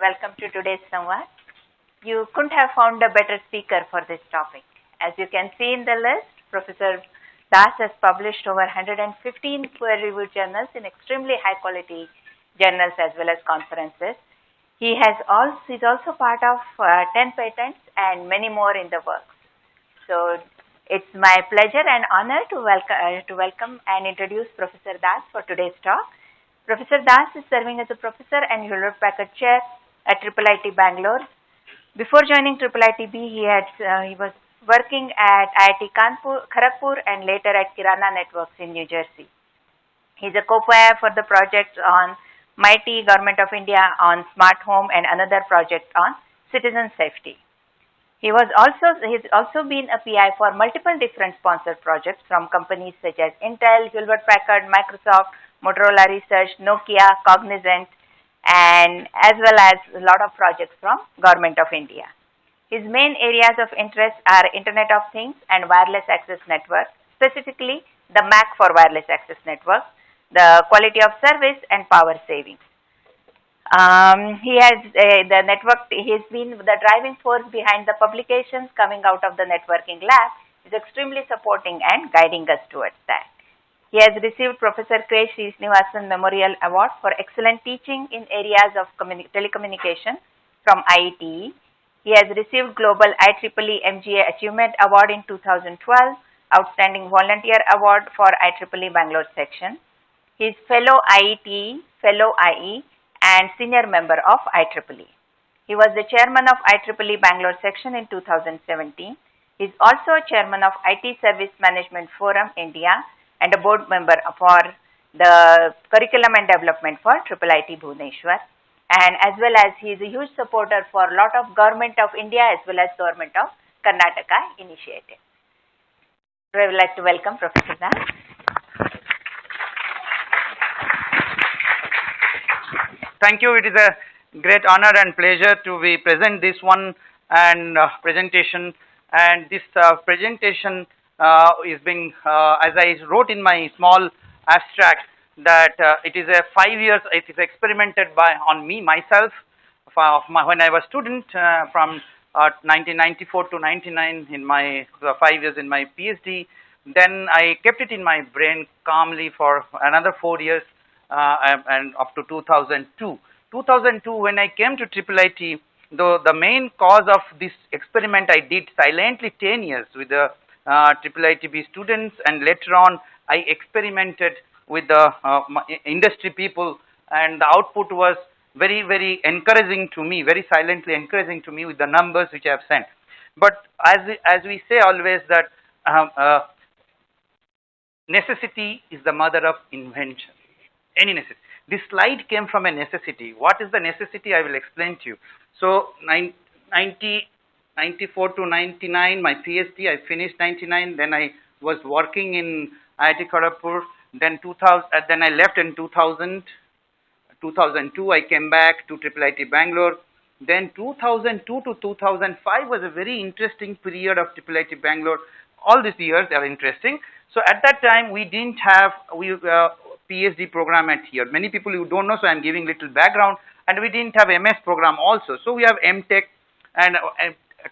welcome to today's Samvaad. You couldn't have found a better speaker for this topic. As you can see in the list, Professor Das has published over 115 peer-reviewed journals in extremely high-quality journals as well as conferences. He's also part of 10 patents and many more in the works. So it's my pleasure and honor to welcome and introduce Professor Das for today's talk. Professor Das is serving as a professor and Hewlett-Packard Chair at IIIT-Bangalore. Before joining IIIT-B, he was working at IIT-Kharagpur and later at Kirana Networks in New Jersey. He's a co-PI for the project on Mighty Government of India on Smart Home and another project on citizen safety. He's also been a PI for multiple different sponsored projects from companies such as Intel, Hewlett-Packard, Microsoft, Motorola Research, Nokia, Cognizant, and as well as a lot of projects from Government of India. His main areas of interest are Internet of Things and Wireless Access Network, specifically the MAC for Wireless Access Network, the quality of service and power savings. He has been the driving force behind the publications coming out of the networking lab. Is extremely supporting and guiding us towards that. He has received Professor K. Srinivasan Memorial Award for excellent teaching in areas of telecommunication from IIT. He has received Global IEEE MGA Achievement Award in 2012, Outstanding Volunteer Award for IIIE Bangalore section. He is Fellow IET, Fellow IE, and Senior Member of IEEE. He was the Chairman of IIIE Bangalore section in 2017. He is also Chairman of IT Service Management Forum India and a board member for the Curriculum and Development for IIIT Bhubaneswar. And as well as he is a huge supporter for a lot of Government of India as well as Government of Karnataka initiatives. So I would like to welcome Professor Das. Thank you. It is a great honor and pleasure to be present this one and presentation. And this presentation is being, as I wrote in my small abstract, that it is a 5 years. It is experimented on me myself when I was student from 1994 to 99 in my 5 years in my PhD. Then I kept it in my brain calmly for another 4 years and up to 2002. 2002, when I came to IIIT, the main cause of this experiment I did silently 10 years with the IIIT-B students, and later on I experimented with the industry people, and the output was very, very encouraging to me, very silently encouraging to me with the numbers which I have sent. But as we say always that necessity is the mother of invention. Any necessity. This slide came from a necessity. What is the necessity? I will explain to you. So 94 to 99, my PhD, I finished 99. Then I was working in IIT Kharagpur. Then then I left in 2000. 2002, I came back to IIIT Bangalore. Then 2002 to 2005 was a very interesting period of IIIT Bangalore. All these years are interesting. So at that time, we didn't have PhD program at here. Many people who don't know, so I'm giving little background. And we didn't have MS program also. So we have MTech, and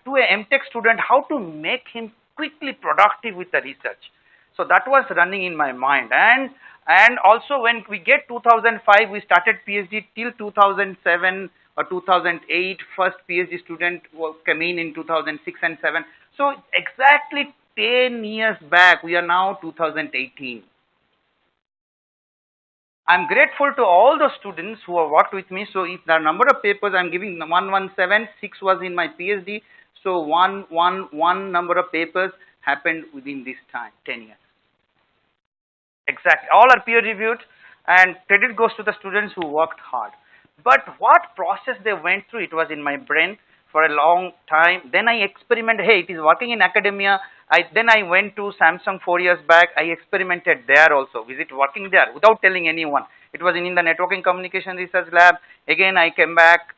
to a MTech student, how to make him quickly productive with the research. So that was running in my mind. And also when we get 2005, we started PhD till 2007 or 2008. First PhD student came in 2006 and 7. So exactly 10 years back, we are now 2018. I'm grateful to all the students who have worked with me. So if the number of papers I'm giving 117, 6 was in my PhD. So one number of papers happened within this time, 10 years. Exactly. All are peer reviewed, and credit goes to the students who worked hard. But what process they went through, it was in my brain for a long time. Then I experimented. Hey, it is working in academia. Then I went to Samsung 4 years back. I experimented there also. Is it working there? Without telling anyone. It was in the networking communication research lab. Again, I came back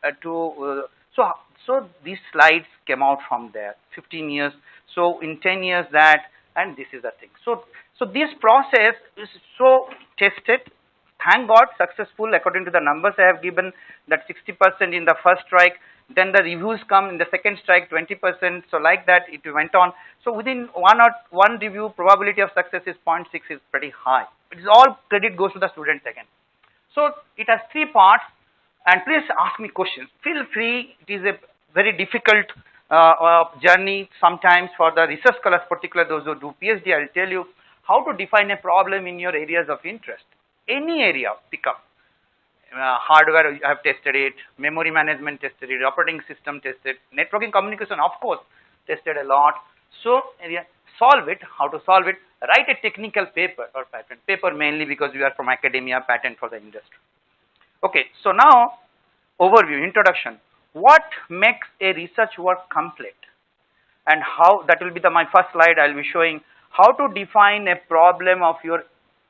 so these slides came out from there. 15 years. So in 10 years that, and this is the thing. So this process is so tested, thank God, successful according to the numbers I have given, that 60% in the first strike, then the reviews come in the second strike, 20%, so like that it went on. So within one review, probability of success is 0.6, is pretty high. It is all credit goes to the students again. So it has 3 parts, and please ask me questions. Feel free, it is a very difficult journey sometimes for the research scholars, particularly those who do PhD. I will tell you how to define a problem in your areas of interest. Any area, pick up. Hardware, I have tested it, memory management tested it, operating system tested, networking communication, of course, tested a lot. So, solve it, how to solve it, write a technical paper or patent, paper mainly because we are from academia, patent for the industry. Okay, so now, overview, introduction. What makes a research work complete? And how, that will be my first slide, I will be showing how to define a problem of your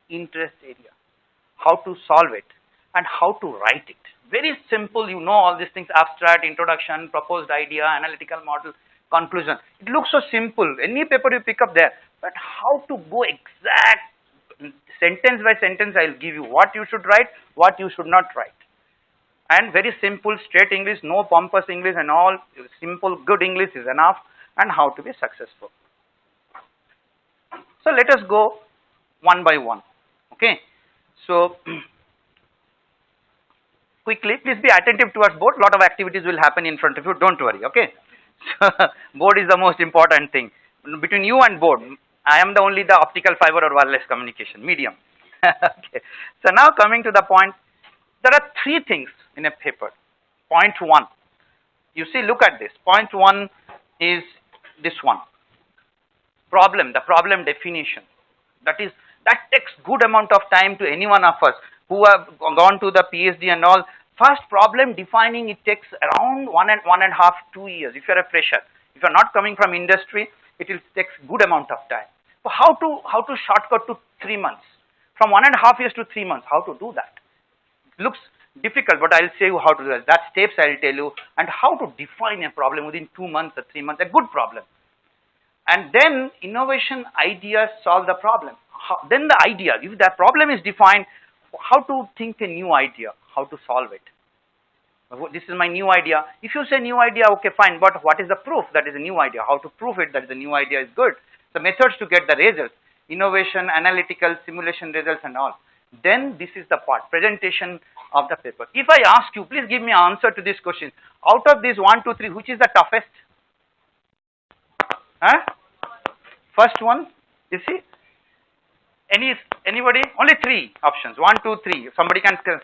interest area, how to solve it, and how to write it. Very simple, you know all these things, abstract, introduction, proposed idea, analytical model, conclusion. It looks so simple, any paper you pick up there, but how to go exact, sentence by sentence, I will give you what you should write, what you should not write. And very simple, straight English, no pompous English and all, simple, good English is enough, and how to be successful. So let us go one by one, okay. So, quickly, please be attentive towards board. Lot of activities will happen in front of you. Don't worry. Okay. So, board is the most important thing between you and board. I am the only the optical fiber or wireless communication medium. Okay. So now coming to the point, there are 3 things in a paper. Point 1. You see, look at this. Point 1 is this one. Problem. The problem definition. That takes good amount of time to any one of us who have gone to the PhD and all. First problem defining, it takes around 1.5, 2 years. If you are a fresher, if you are not coming from industry, it will take good amount of time. So how to shortcut to 3 months? From 1.5 years to 3 months, how to do that? It looks difficult, but I'll say you how to do that. That steps I'll tell you, and how to define a problem within 2 months or 3 months, a good problem. And then innovation ideas solve the problem. Then the idea, if the problem is defined, how to think a new idea, how to solve it. This is my new idea. If you say new idea, okay, fine, but what is the proof that is a new idea? How to prove it that the new idea is good? The methods to get the results, innovation, analytical, simulation results and all. Then this is the part, presentation of the paper. If I ask you, please give me an answer to this question. Out of these 1, 2, 3, which is the toughest? Huh? First one, you see? Anybody? Only 3 options. 1, 2, 3. Somebody can tell.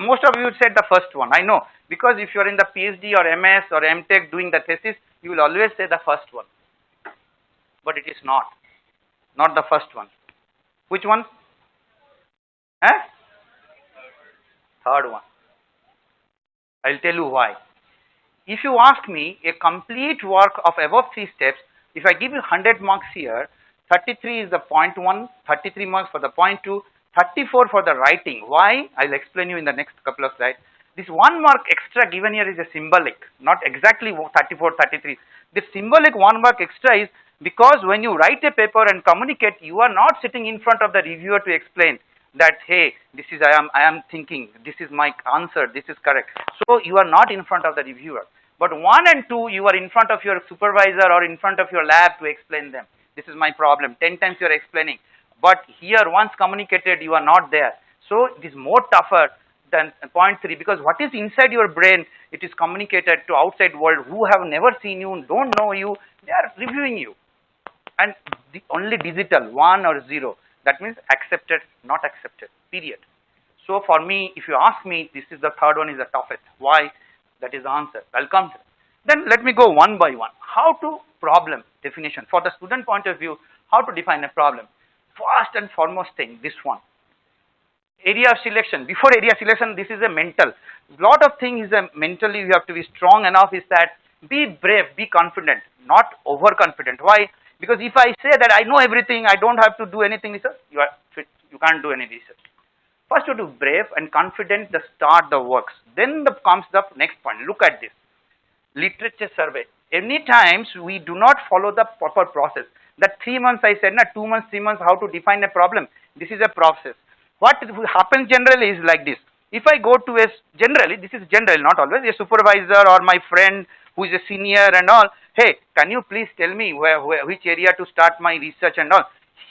Most of you said the first one. I know, because if you are in the PhD or MS or MTech doing the thesis, you will always say the first one. But it is not the first one. Which one? Huh? Third one. I'll tell you why. If you ask me a complete work of above 3 steps, if I give you 100 marks here, 33 is the point 1, 33 marks for the point 2, 34 for the writing. Why? I'll explain you in the next couple of slides. This 1 mark extra given here is a symbolic, not exactly 34, 33. This symbolic 1 mark extra is because when you write a paper and communicate, you are not sitting in front of the reviewer to explain that, hey, this is I am thinking, this is my answer, this is correct. So you are not in front of the reviewer. But 1 and 2, you are in front of your supervisor or in front of your lab to explain them. This is my problem. 10 times you are explaining. But here, once communicated, you are not there. So it is more tougher than point 3, because what is inside your brain, it is communicated to outside world who have never seen you, don't know you, they are reviewing you. And only digital, 1 or 0. That means accepted, not accepted, period. So for me, if you ask me, this is the third one is the toughest. Why? That is the answer. I'll come to it. Then let me go one by one. How to problem definition. For the student point of view, how to define a problem. First and foremost thing, this one. Area of selection. Before area selection, this is a mental. Lot of things is a mentally you have to be strong enough is that be brave, be confident, not overconfident. Why? Because if I say that I know everything, I don't have to do anything research, you can't do any research. First you do brave and confident, the start the works. Then comes the next point. Look at this. Literature survey. Any times we do not follow the proper process. That 3 months I said, 2 months, 3 months, how to define a problem. This is a process. What happens generally is like this. If I go to a, generally, this is general, not always, a supervisor or my friend who is a senior and all, hey, can you please tell me which area to start my research and all.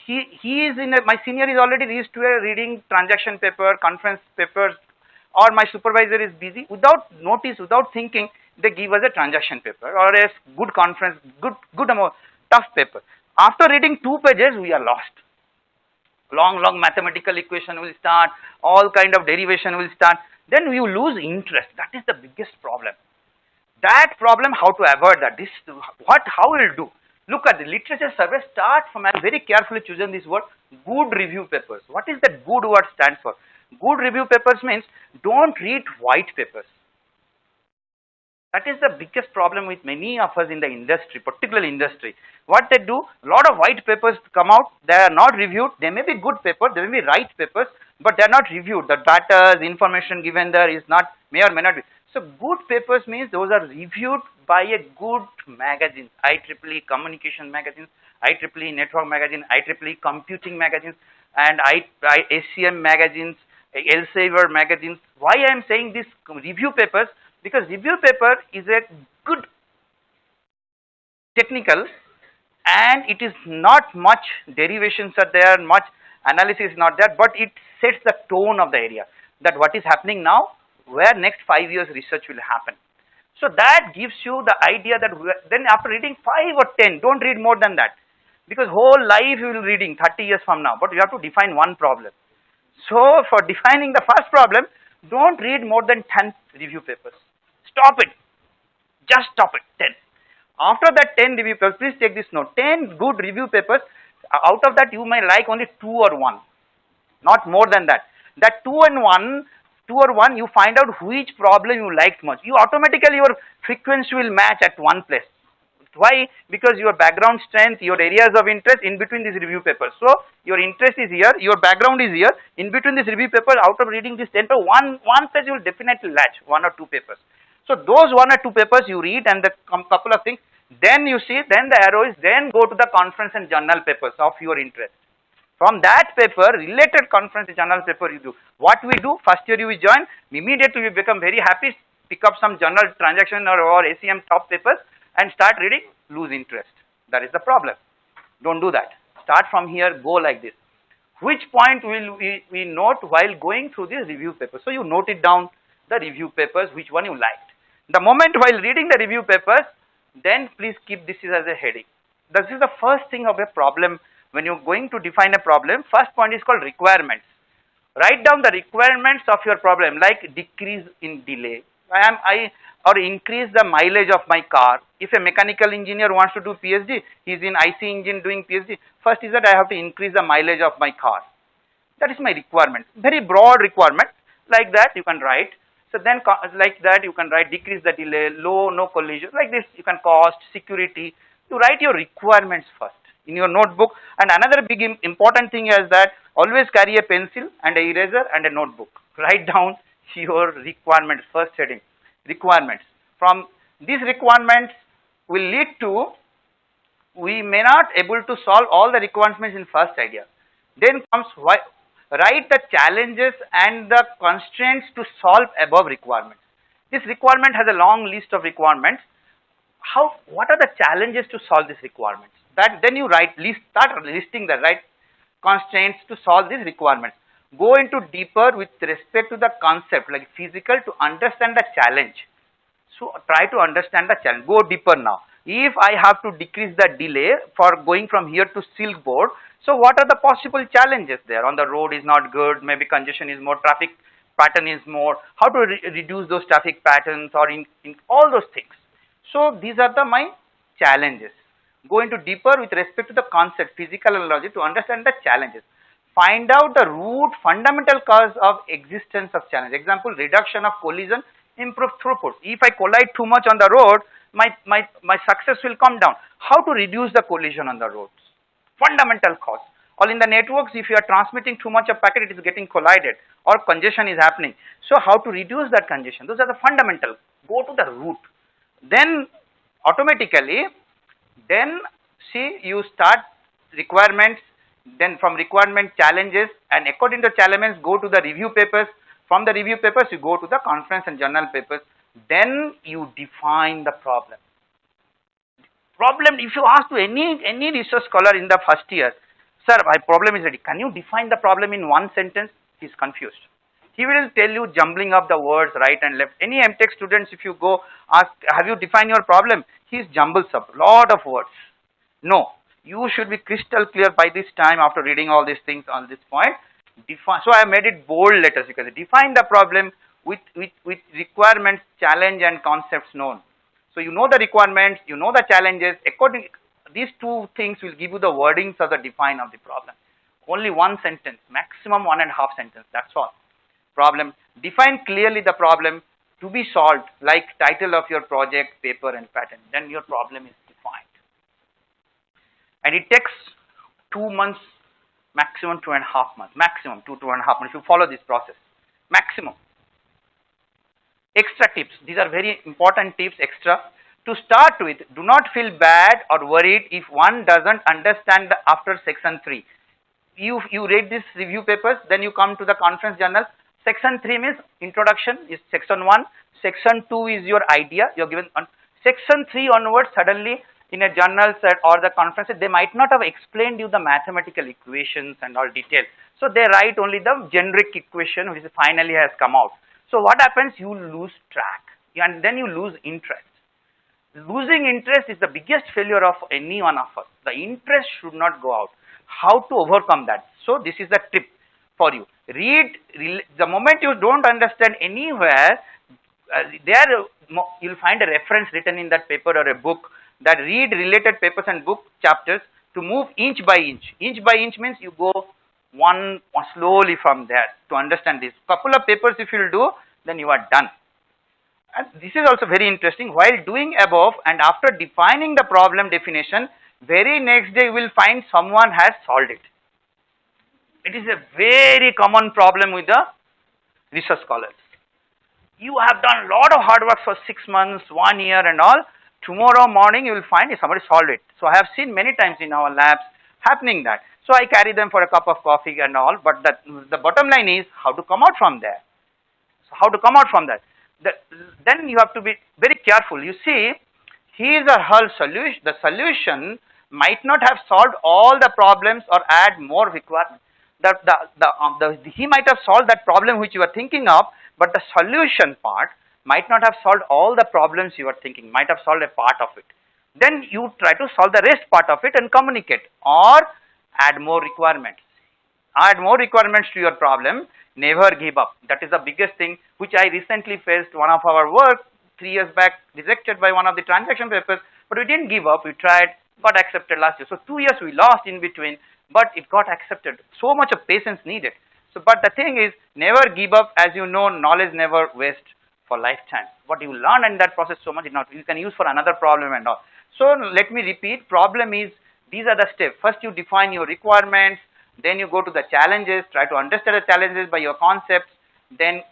He is in a, my senior is already reached to a reading transaction paper, conference papers, or my supervisor is busy. Without notice, without thinking, they give us a transaction paper or a good conference, good amount, tough paper. After reading 2 pages, we are lost. Long mathematical equation will start, all kind of derivation will start, then you lose interest. That is the biggest problem. That problem, how to avoid that? This, how we'll do? Look at the literature survey, start from, I very carefully chosen this word, good review papers. What is that good word stands for? Good review papers means don't read white papers. That is the biggest problem with many of us in the industry, particularly industry. What they do, a lot of white papers come out, they are not reviewed. They may be good papers, they may be right papers, but they are not reviewed. The data, the information given there is not, may or may not be. So good papers means those are reviewed by a good magazine, IEEE communication magazines, IEEE network magazine, IEEE computing magazines, and SCM magazines, Elsevier magazines. Why I am saying this review papers? Because review paper is a good technical, and it is not much derivations are there, much analysis is not there, but it sets the tone of the area, that what is happening now, where next 5 years research will happen. So that gives you the idea that then after reading 5 or 10, don't read more than that, because whole life you will reading 30 years from now, but you have to define one problem. So for defining the first problem, don't read more than 10 review papers. Stop it. Just stop it. 10. After that 10 review papers, please take this note. 10 good review papers. Out of that, you may like only 2 or 1. Not more than that. That 2 or 1, you find out which problem you liked much. You automatically, your frequency will match at one place. Why? Because your background strength, your areas of interest in between these review papers. So your interest is here, your background is here. In between this review paper, out of reading this 10 papers, one page you will definitely latch 1 or 2 papers. So those 1 or 2 papers you read, and the couple of things, then you see, then the arrow is, then go to the conference and journal papers of your interest. From that paper, related conference and journal paper you do. What we do, first year you will join, immediately you become very happy, pick up some journal transaction or ACM top papers and start reading, lose interest. That is the problem. Don't do that. Start from here, go like this. Which point will we note while going through this review paper? So you note it down, the review papers, which one you liked. The moment while reading the review papers, then please keep this as a heading. This is the first thing of a problem. When you're going to define a problem, first point is called requirements. Write down the requirements of your problem, like decrease in delay, or increase the mileage of my car. If a mechanical engineer wants to do PhD, he's in IC engine doing PhD. First is that I have to increase the mileage of my car. That is my requirement. Very broad requirement. Like that you can write. So then like that you can write decrease the delay, no collision. Like this you can cost, security. You write your requirements first in your notebook. And another big important thing is that always carry a pencil and an eraser and a notebook. Write down your requirements, first heading, requirements. From these requirements will lead to, we may not able to solve all the requirements in first idea. Then comes why. Write the challenges and the constraints to solve above requirements. This requirement has a long list of requirements. What are the challenges to solve these requirements? That then you start listing the right constraints to solve these requirements. Go into deeper with respect to the concept, like physical, to understand the challenge. So try to understand the challenge. Go deeper now. If I have to decrease the delay for going from here to Silk Board, so what are the possible challenges there? On the road is not good, maybe congestion is more, traffic pattern is more. How to reduce those traffic patterns, or in all those things. So these are my challenges. Go into deeper with respect to the concept, physical analogy, to understand the challenges. Find out the root fundamental cause of existence of challenge. Example, reduction of collision, improve throughput. If I collide too much on the road, my success will come down. How to reduce the collision on the roads? Fundamental cause. Or in the networks, if you are transmitting too much of packet, it is getting collided or congestion is happening. So how to reduce that congestion? Those are the fundamental. Go to the root. Then automatically, then see, you start requirements, Then from requirement, challenges, and according to challenges, go to the review papers. From the review papers, you go to the conference and journal papers. Then you define the problem. Problem, if you ask to any research scholar in the first year, sir, my problem is ready. Can you define the problem in one sentence? He is confused. He will tell you jumbling up the words right and left. Any MTech students, if you go ask, have you defined your problem? He jumbles up lot of words. No, you should be crystal clear by this time after reading all these things on this point. Define. So I made it bold letters because define the problem with requirements, challenge, and concepts known. So you know the requirements, you know the challenges. According, these two things will give you the wordings of the define of the problem. Only one sentence, maximum 1.5 sentence. That's all. Problem. Define clearly the problem to be solved, like title of your project, paper, and pattern. Then your problem is defined. And it takes 2 months, maximum 2.5 months, maximum 2.5 months. If you follow this process, maximum. Extra tips. These are very important tips. Extra. To start with, do not feel bad or worried if one doesn't understand the after section 3. You read this review papers, then you come to the conference journal. Section 3 means introduction is section 1. Section 2 is your idea. You're given on section 3 onwards. Suddenly, in a journal set or the conferences, they might not have explained you the mathematical equations and all detail. So they write only the generic equation which finally has come out. So what happens? You lose track and then you lose interest. Losing interest is the biggest failure of any one of us. The interest should not go out. How to overcome that? So this is the tip for you. Read, the moment you don't understand anywhere, there you'll find a reference written in that paper or a book that read related papers and book chapters to move inch by inch. Inch by inch means you go one slowly from there to understand this. Couple of papers if you'll do, then you are done. And this is also very interesting. While doing above and after defining the problem definition, very next day you will find someone has solved it. It is a very common problem with the research scholars. You have done a lot of hard work for 6 months, 1 year and all. Tomorrow morning you will find somebody solved it. So I have seen many times in our labs happening that. So I carry them for a cup of coffee and all, but the bottom line is how to come out from there. So how to come out from that? Then you have to be very careful. You see, his or her solution, the solution might not have solved all the problems or add more requirements. He might have solved that problem which you are thinking of, but the solution part might not have solved all the problems you are thinking, might have solved a part of it. Then you try to solve the rest part of it and communicate or add more requirements. Add more requirements to your problem. Never give up. That is the biggest thing which I recently faced. One of our work 3 years back rejected by one of the transaction papers, but we didn't give up. We tried, got accepted last year. So 2 years we lost in between, but it got accepted. So much of patience needed. So, but the thing is, never give up. As you know, knowledge never waste for lifetime. What you learn in that process so much, you can use for another problem and all. So let me repeat. Problem is, these are the steps. First you define your requirements. Then you go to the challenges, try to understand the challenges by your concepts, then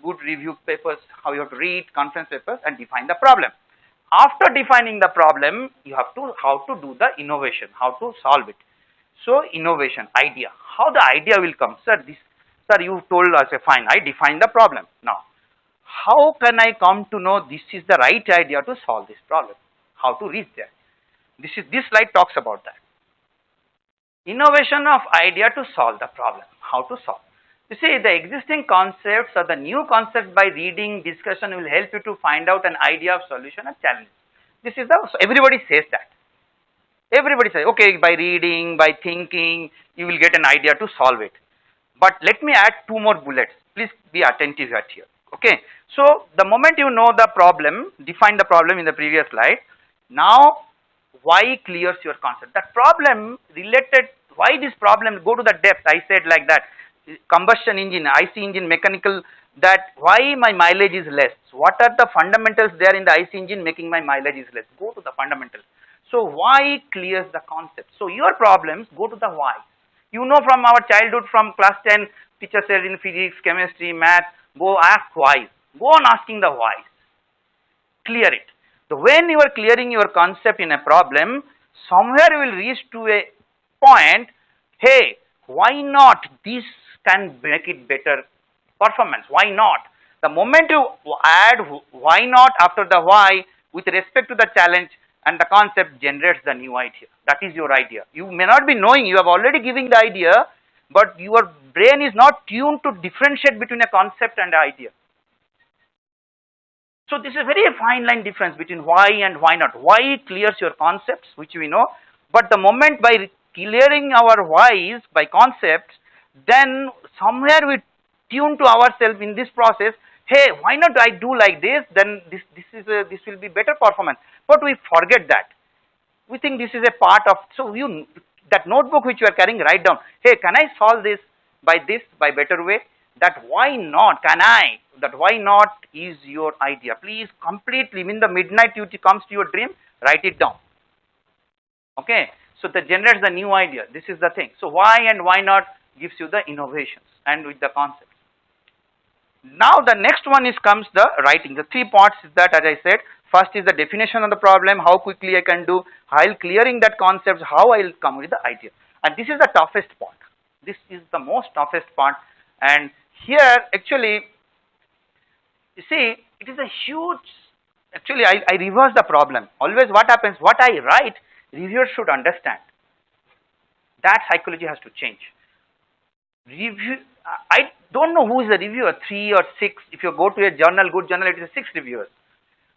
good review papers, how you have to read, conference papers and define the problem. After defining the problem, you have to, how to do the innovation, how to solve it. So innovation, idea, how the idea will come. Sir, you told us, fine, I defined the problem. Now, how can I come to know this is the right idea to solve this problem? How to reach there? This slide talks about that. Innovation of idea to solve the problem. How to solve? You see, the existing concepts or the new concepts by reading, discussion will help you to find out an idea of solution and challenge. This is everybody says that. Everybody says, okay, by reading, by thinking, you will get an idea to solve it. But let me add 2 more bullets. Please be attentive here. Okay. So the moment you know the problem, define the problem in the previous slide. Now, why clears your concept? That problem related, why this problem, go to the depth, I said like that, combustion engine, IC engine, mechanical, that why my mileage is less. What are the fundamentals there in the IC engine making my mileage is less? Go to the fundamentals. So why clears the concept. So your problems, go to the why. You know from our childhood, from class 10, teacher said in physics, chemistry, math, go ask why. Go on asking the why. Clear it. So when you are clearing your concept in a problem, somewhere you will reach to a point hey, why not this can make it better performance? Why not? The moment you add why not after the why with respect to the challenge and the concept generates the new idea. That is your idea. You may not be knowing, you have already given the idea, but your brain is not tuned to differentiate between a concept and an idea. So this is a very fine line difference between why and why not. Why clears your concepts, which we know, but the moment by clearing our whys by concepts, then somewhere we tune to ourselves in this process. Hey, why not I do like this? Then this will be better performance. But we forget that. We think this is a part of, so you, that notebook which you are carrying, write down, hey, can I solve this by better way? That why not, can I, that why not is your idea. Please completely, in the midnight you comes to your dream, write it down. Okay, so that generates the new idea. This is the thing. So why and why not gives you the innovations and with the concepts. Now the next one is comes the writing. The three parts is that, as I said, first is the definition of the problem, how quickly I can do, while clearing that concept, how I will come with the idea. And this is the toughest part. This is the most toughest part. And here actually, you see, it is a huge, actually I reverse the problem. Always what happens, what I write, reviewers should understand. That psychology has to change. Review, I don't know who is the reviewer, 3 or 6. If you go to a journal, good journal, it is 6 reviewers.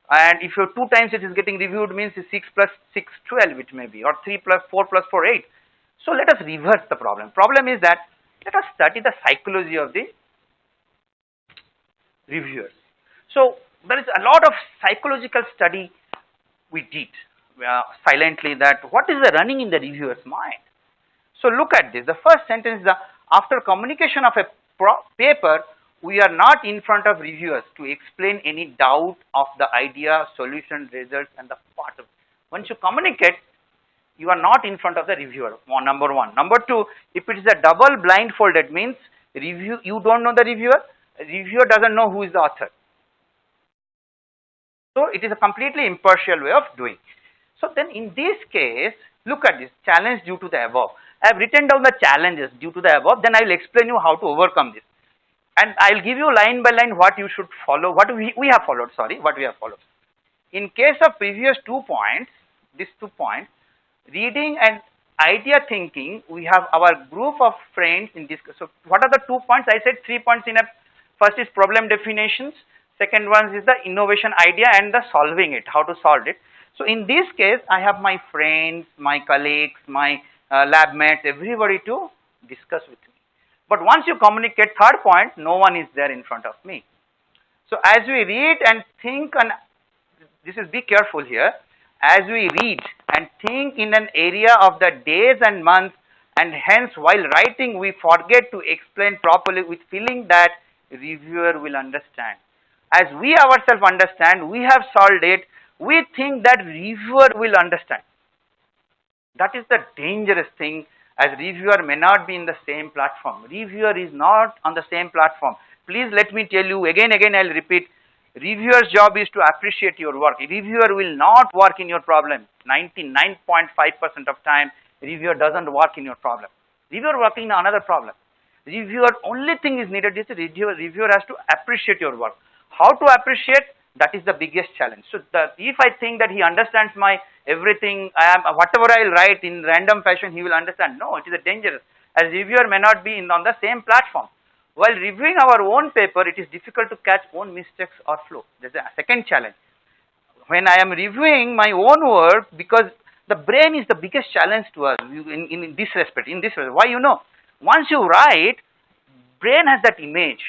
And if you 2 times it is getting reviewed, means 6 plus 6, 12 it may be, or 3 plus 4 plus 4, 8. So let us reverse the problem. Problem is that let us study the psychology of the reviewers. So there is a lot of psychological study we did silently, that what is the running in the reviewer's mind. So look at this. The first sentence is after communication of a paper, we are not in front of reviewers to explain any doubt of the idea, solution, results, and the part of. Once you communicate, you are not in front of the reviewer. Number one. Number two, if it is a double blindfolded, means you don't know the reviewer. Reviewer doesn't know who is the author. So it is a completely impartial way of doing. So then in this case, look at this challenge due to the above. I have written down the challenges due to the above, then I will explain you how to overcome this. And I will give you line by line what you should follow, what we have followed, what we have followed. In case of previous 2 points, these 2 points, reading and idea thinking, we have our group of friends in this. So what are the 2 points? I said 3 points in a, first is problem definitions, second one is the innovation idea and the solving it, how to solve it. So in this case, I have my friends, my colleagues, my lab mates, everybody to discuss with me. But once you communicate, third point, no one is there in front of me. So as we read and think, and this is, be careful here, as we read and think in an area of the days and months, and hence while writing we forget to explain properly with feeling that reviewer will understand. As we ourselves understand, we have solved it, we think that reviewer will understand. That is the dangerous thing, as reviewer may not be in the same platform. Reviewer is not on the same platform. Please let me tell you again, I will repeat, reviewer's job is to appreciate your work. Reviewer will not work in your problem. 99.5% of time, reviewer doesn't work in your problem. Reviewer working in another problem. Reviewer, only thing is needed is reviewer has to appreciate your work. How to appreciate? That is the biggest challenge. So if I think that he understands my everything, whatever I will write in random fashion, he will understand. No, it is a dangerous. As reviewer may not be on the same platform. While reviewing our own paper, it is difficult to catch own mistakes or flow. There is a second challenge. When I am reviewing my own work, because the brain is the biggest challenge to us in this respect. Why? Once you write, brain has that image.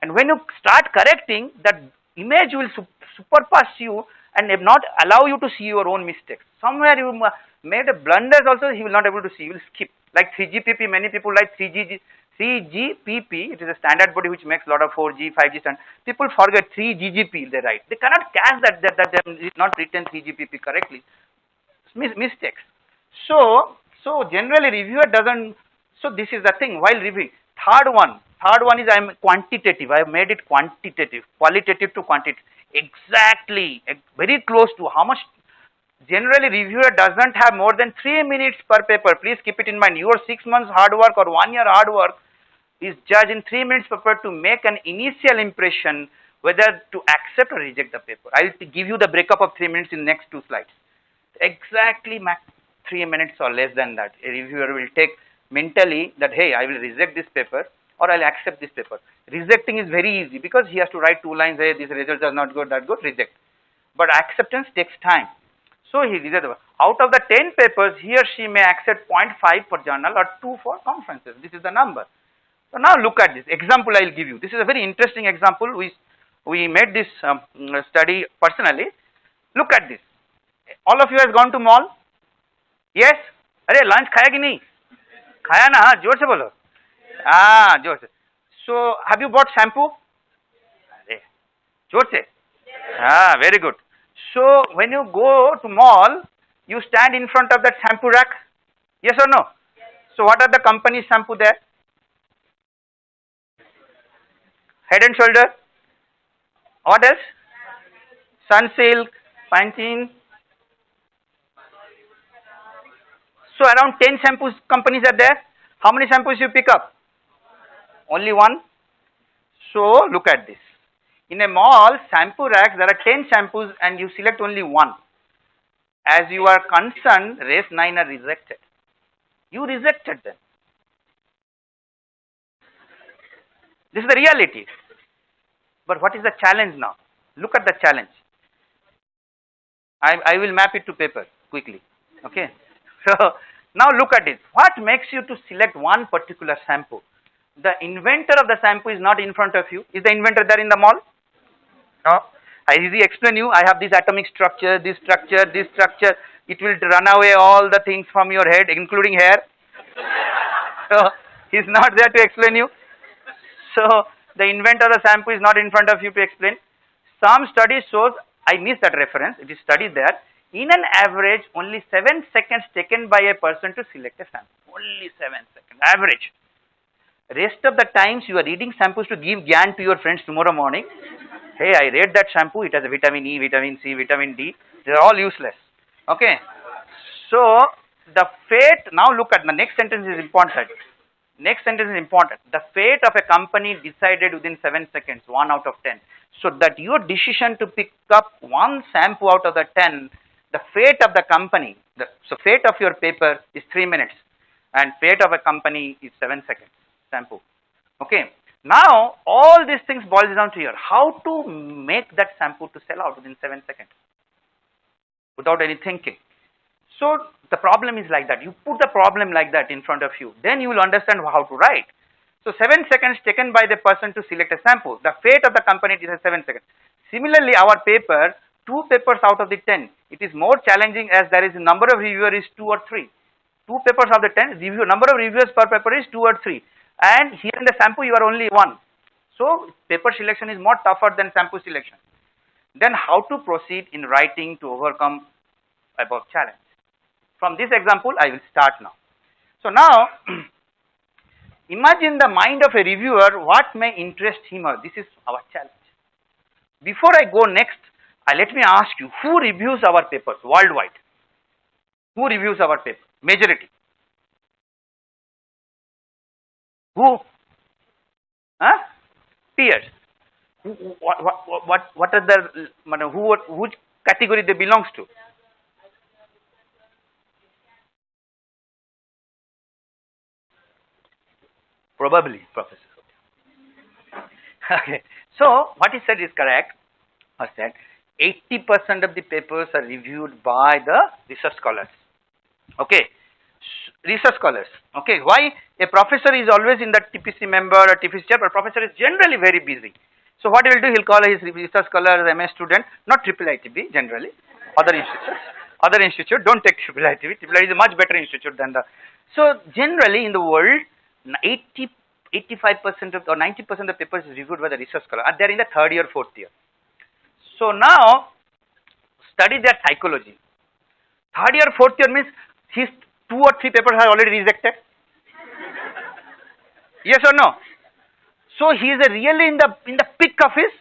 And when you start correcting, that image will superpass you and not allow you to see your own mistakes. Somewhere you made a blunder also, he will not able to see, he will skip. Like 3GPP, many people like 3GPP, it is a standard body which makes a lot of 4G, 5G standard. People forget 3GPP they write. They cannot catch that they have not written 3GPP correctly. Mistakes. So generally reviewer doesn't, so this is the thing while reviewing. Third one is I am quantitative. I have made it quantitative, qualitative to quantitative. Exactly, very close to how much Generally, reviewer doesn't have more than 3 minutes per paper. Please keep it in mind. Your 6 months hard work or 1 year hard work is judged in 3 minutes per paper to make an initial impression whether to accept or reject the paper. I will give you the breakup of 3 minutes in next 2 slides. Exactly max 3 minutes or less than that. A reviewer will take mentally that, hey, I will reject this paper or I'll accept this paper. Rejecting is very easy because he has to write 2 lines, hey, these results are not good, that good, reject. But acceptance takes time. So he rejected. Out of the 10 papers, he or she may accept 0.5 for journal or 2 for conferences. This is the number. So now look at this example I will give you. This is a very interesting example. We made this study personally. Look at this. All of you has gone to mall? Yes? अरे lunch खाया कि नहीं? खाया ना? जोर से बोलो. जोर से. So have you bought shampoo? अरे जोर से. Very good. So when you go to mall, you stand in front of that shampoo rack. Yes or no? Yes. So what are the company shampoo there? Head and Shoulder. What else? Sunsilk, Pantene. So around 10 shampoo companies are there. How many shampoos you pick up? Only one. So look at this. In a mall shampoo rack, there are 10 shampoos and you select only one. As you are concerned, rest 9 are rejected. You rejected them. This is the reality. But what is the challenge now? Look at the challenge. I will map it to paper quickly. Okay. So now look at it. What makes you to select one particular shampoo? The inventor of the shampoo is not in front of you. Is the inventor there in the mall? No. I easily explain you. I have this atomic structure, this structure, this structure. It will run away all the things from your head, including hair. So he's not there to explain you. So the inventor of the shampoo is not in front of you to explain. Some study shows, I missed that reference, it is studied there. In an average, only 7 seconds taken by a person to select a shampoo. Only 7 seconds, average. Rest of the times you are reading shampoos to give gyan to your friends tomorrow morning. Hey, I read that shampoo, it has vitamin E, vitamin C, vitamin D. They are all useless. Okay. So, the fate, now look at the next sentence is important. Next sentence is important. The fate of a company decided within 7 seconds, 1 out of 10. So that your decision to pick up one shampoo out of the 10, the fate of the company, so fate of your paper is 3 minutes and fate of a company is 7 seconds, shampoo. Okay. Now, all these things boils down to here. How to make that shampoo to sell out within 7 seconds without any thinking. So, the problem is like that. You put the problem like that in front of you. Then you will understand how to write. So, 7 seconds taken by the person to select a shampoo. The fate of the company is 7 seconds. Similarly, our paper, 2 papers out of the 10. It is more challenging as there is a number of reviewers is 2 or 3. 2 papers out of the 10, number of reviewers per paper is 2 or 3. And here in the shampoo you are only 1. So, paper selection is more tougher than shampoo selection. Then how to proceed in writing to overcome above challenge. From this example, I will start now. So now, imagine the mind of a reviewer, what may interest him or this is our challenge. Before I go next, let me ask you, who reviews our papers worldwide? Who reviews our paper? Majority. Who? Huh? Peers. What are the, which category they belongs to? Probably, Professor. Okay. So, what he said is correct. I said 80% of the papers are reviewed by the research scholars. Okay. Research scholars. Okay. Why? A professor is always in that TPC member or TPC chair, but professor is generally very busy. So, what he will do, he will call his research scholar as MS student, not IIIT-B generally, other institutes. Other institute, don't take IIIT-B. IIIT is a much better institute than the. So, generally in the world, 85% of or 90% of the papers is reviewed by the research scholar and they are in the 3rd year, 4th year. So now study their psychology. 3rd year, 4th year means his 2 or 3 papers are already rejected. Yes or no? So he is really in the peak of his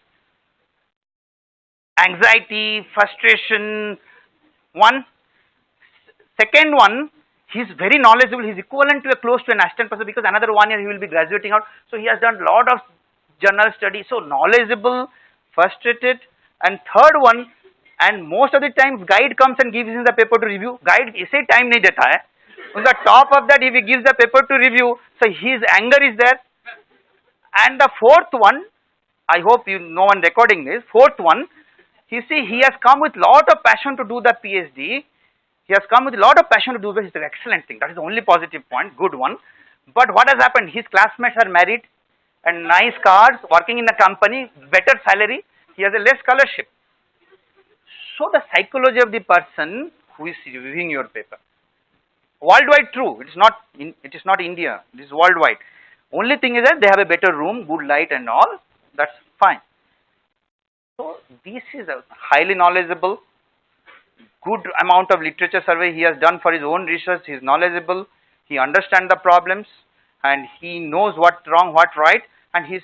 anxiety, frustration. 1, Second one, he's very knowledgeable. He's equivalent to a close to an assistant professor because another 1 year he will be graduating out. So he has done a lot of journal study. So knowledgeable, frustrated, and third one, and most of the times guide comes and gives him the paper to review. Guide ऐसे time नहीं देता है. On the top of that, if he gives the paper to review, so his anger is there. And the fourth one, I hope you no one recording this. Fourth one, you see, he has come with lot of passion to do the PhD. He has come with a lot of passion to do this. It's an excellent thing. That is the only positive point. Good one. But what has happened? His classmates are married and nice cars, working in a company, better salary. He has a less scholarship. So the psychology of the person who is reviewing your paper. Worldwide true. It is not India. It is worldwide. Only thing is that they have a better room, good light and all. That's fine. So this is a highly knowledgeable, good amount of literature survey he has done for his own research. He is knowledgeable. He understands the problems and he knows what wrong, what right, and he's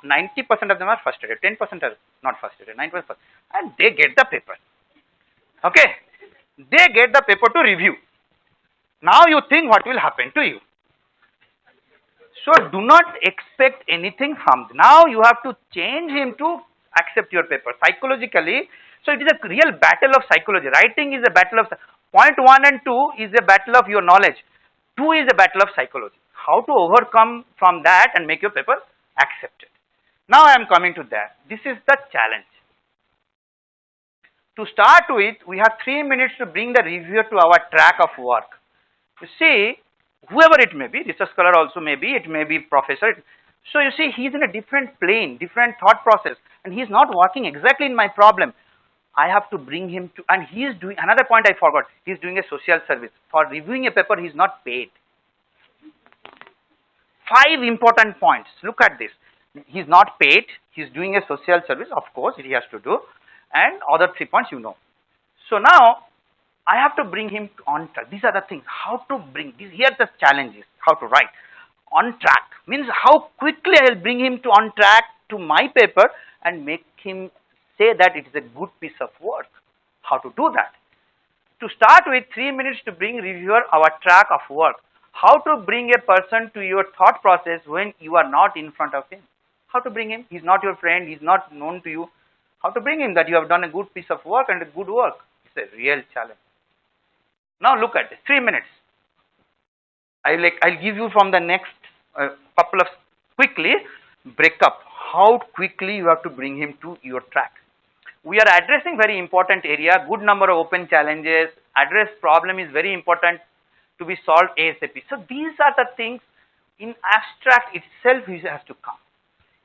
90% of them are frustrated. 10% are not frustrated. 9%, and they get the paper. Okay, they get the paper to review. Now you think what will happen to you. So do not expect anything from them. Now you have to change him to accept your paper psychologically. So it is a real battle of psychology. Writing is a battle of point 1 and 2 is a battle of your knowledge. 2 is a battle of psychology. How to overcome from that and make your paper accepted. Now I am coming to that. This is the challenge. To start with, we have 3 minutes to bring the reviewer to our track of work. You see, whoever it may be, research scholar also may be, it may be professor. So you see, he is in a different plane, different thought process, and he is not working exactly in my problem. I have to bring him to, and he is doing, another point I forgot, he is doing a social service. For reviewing a paper, he is not paid. 5 important points. Look at this. He is not paid, he is doing a social service, of course, he has to do, and other 3 points you know. So now, I have to bring him on track. These are the things. How to bring these. Here the challenge is how to write. On track means how quickly I will bring him to on track to my paper and make him say that it is a good piece of work. How to do that? To start with, 3 minutes to bring reviewer our track of work. How to bring a person to your thought process when you are not in front of him. How to bring him? He's not your friend. He's not known to you. How to bring him that you have done a good piece of work and a good work. It's a real challenge. Now look at this, 3 minutes. I'll give you from the next couple of, quickly, break up. How quickly you have to bring him to your track. We are addressing very important area, good number of open challenges, address problem is very important to be solved ASAP. So these are the things in abstract itself he has to come.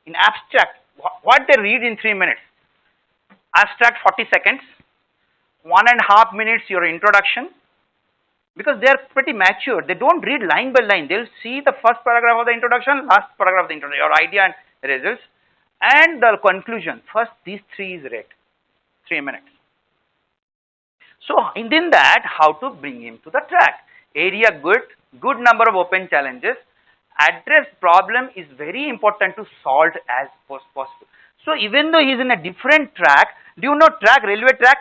In abstract, what they read in 3 minutes. Abstract 40 seconds, 1.5 minutes your introduction, because they are pretty mature. They don't read line by line. They will see the first paragraph of the introduction, last paragraph of the introduction, your idea and results, and the conclusion. First, these 3 is read. 3 minutes. So, within that, how to bring him to the track. Area good number of open challenges. Address problem is very important to solve as possible. So, even though he is in a different track, do you know track, railway track?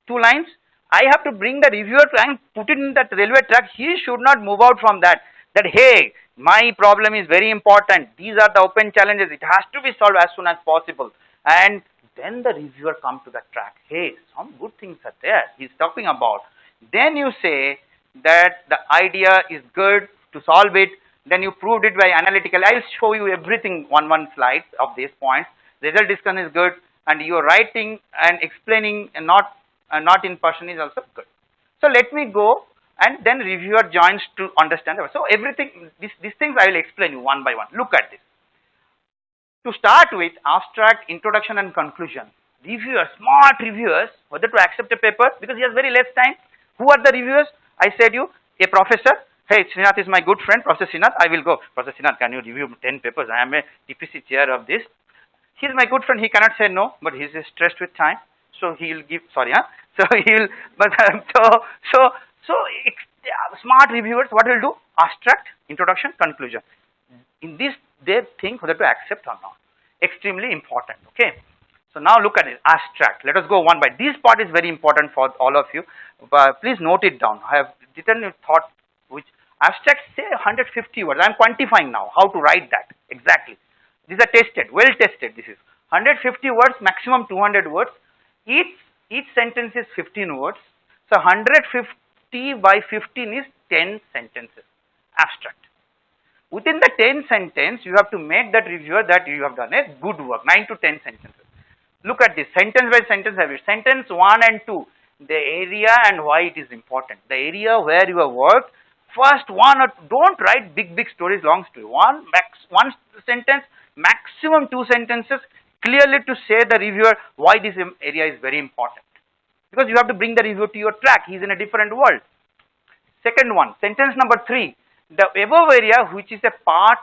2 lines. I have to bring the reviewer and put it in that railway track. He should not move out from that. That, hey, my problem is very important. These are the open challenges. It has to be solved as soon as possible. And then the reviewer comes to the track. Hey, some good things are there. He's talking about. Then you say that the idea is good to solve it. Then you proved it by analytical. I'll show you everything one slide of these points. Result discussion is good. And your writing and explaining and not in person is also good. So let me go and then reviewer joins to understand. So everything, these things I will explain you one by one. Look at this. To start with, abstract, introduction and conclusion. Reviewers, smart reviewers, whether to accept a paper because he has very less time. Who are the reviewers? I said you, a professor. Hey, Srinath is my good friend, Professor Srinath. I will go. Professor Srinath, can you review 10 papers? I am a TPC chair of this. He is my good friend. He cannot say no, but he is stressed with time. So he will give, sorry, huh? So he will, but smart reviewers, what will do? Abstract, introduction, conclusion. In this, they think whether to accept or not. Extremely important, okay? So now look at it, abstract. Let us go one by. This part is very important for all of you. But please note it down. I have written a thought which abstract say 150 words. I am quantifying now how to write that exactly. These are tested, well tested. This is 150 words, maximum 200 words. Each sentence is 15 words. So 150 by 15 is 10 sentences. Abstract. Within the 10 sentence, you have to make that reviewer that you have done a good work. 9 to 10 sentences. Look at this sentence by sentence. Sentence 1 and 2. The area and why it is important. The area where you have worked. First one or don't write big stories, long story. One sentence, maximum 2 sentences, clearly to say the reviewer why this area is very important. Because you have to bring the reviewer to your track. He is in a different world. Second one, sentence number 3. The above area, which is a part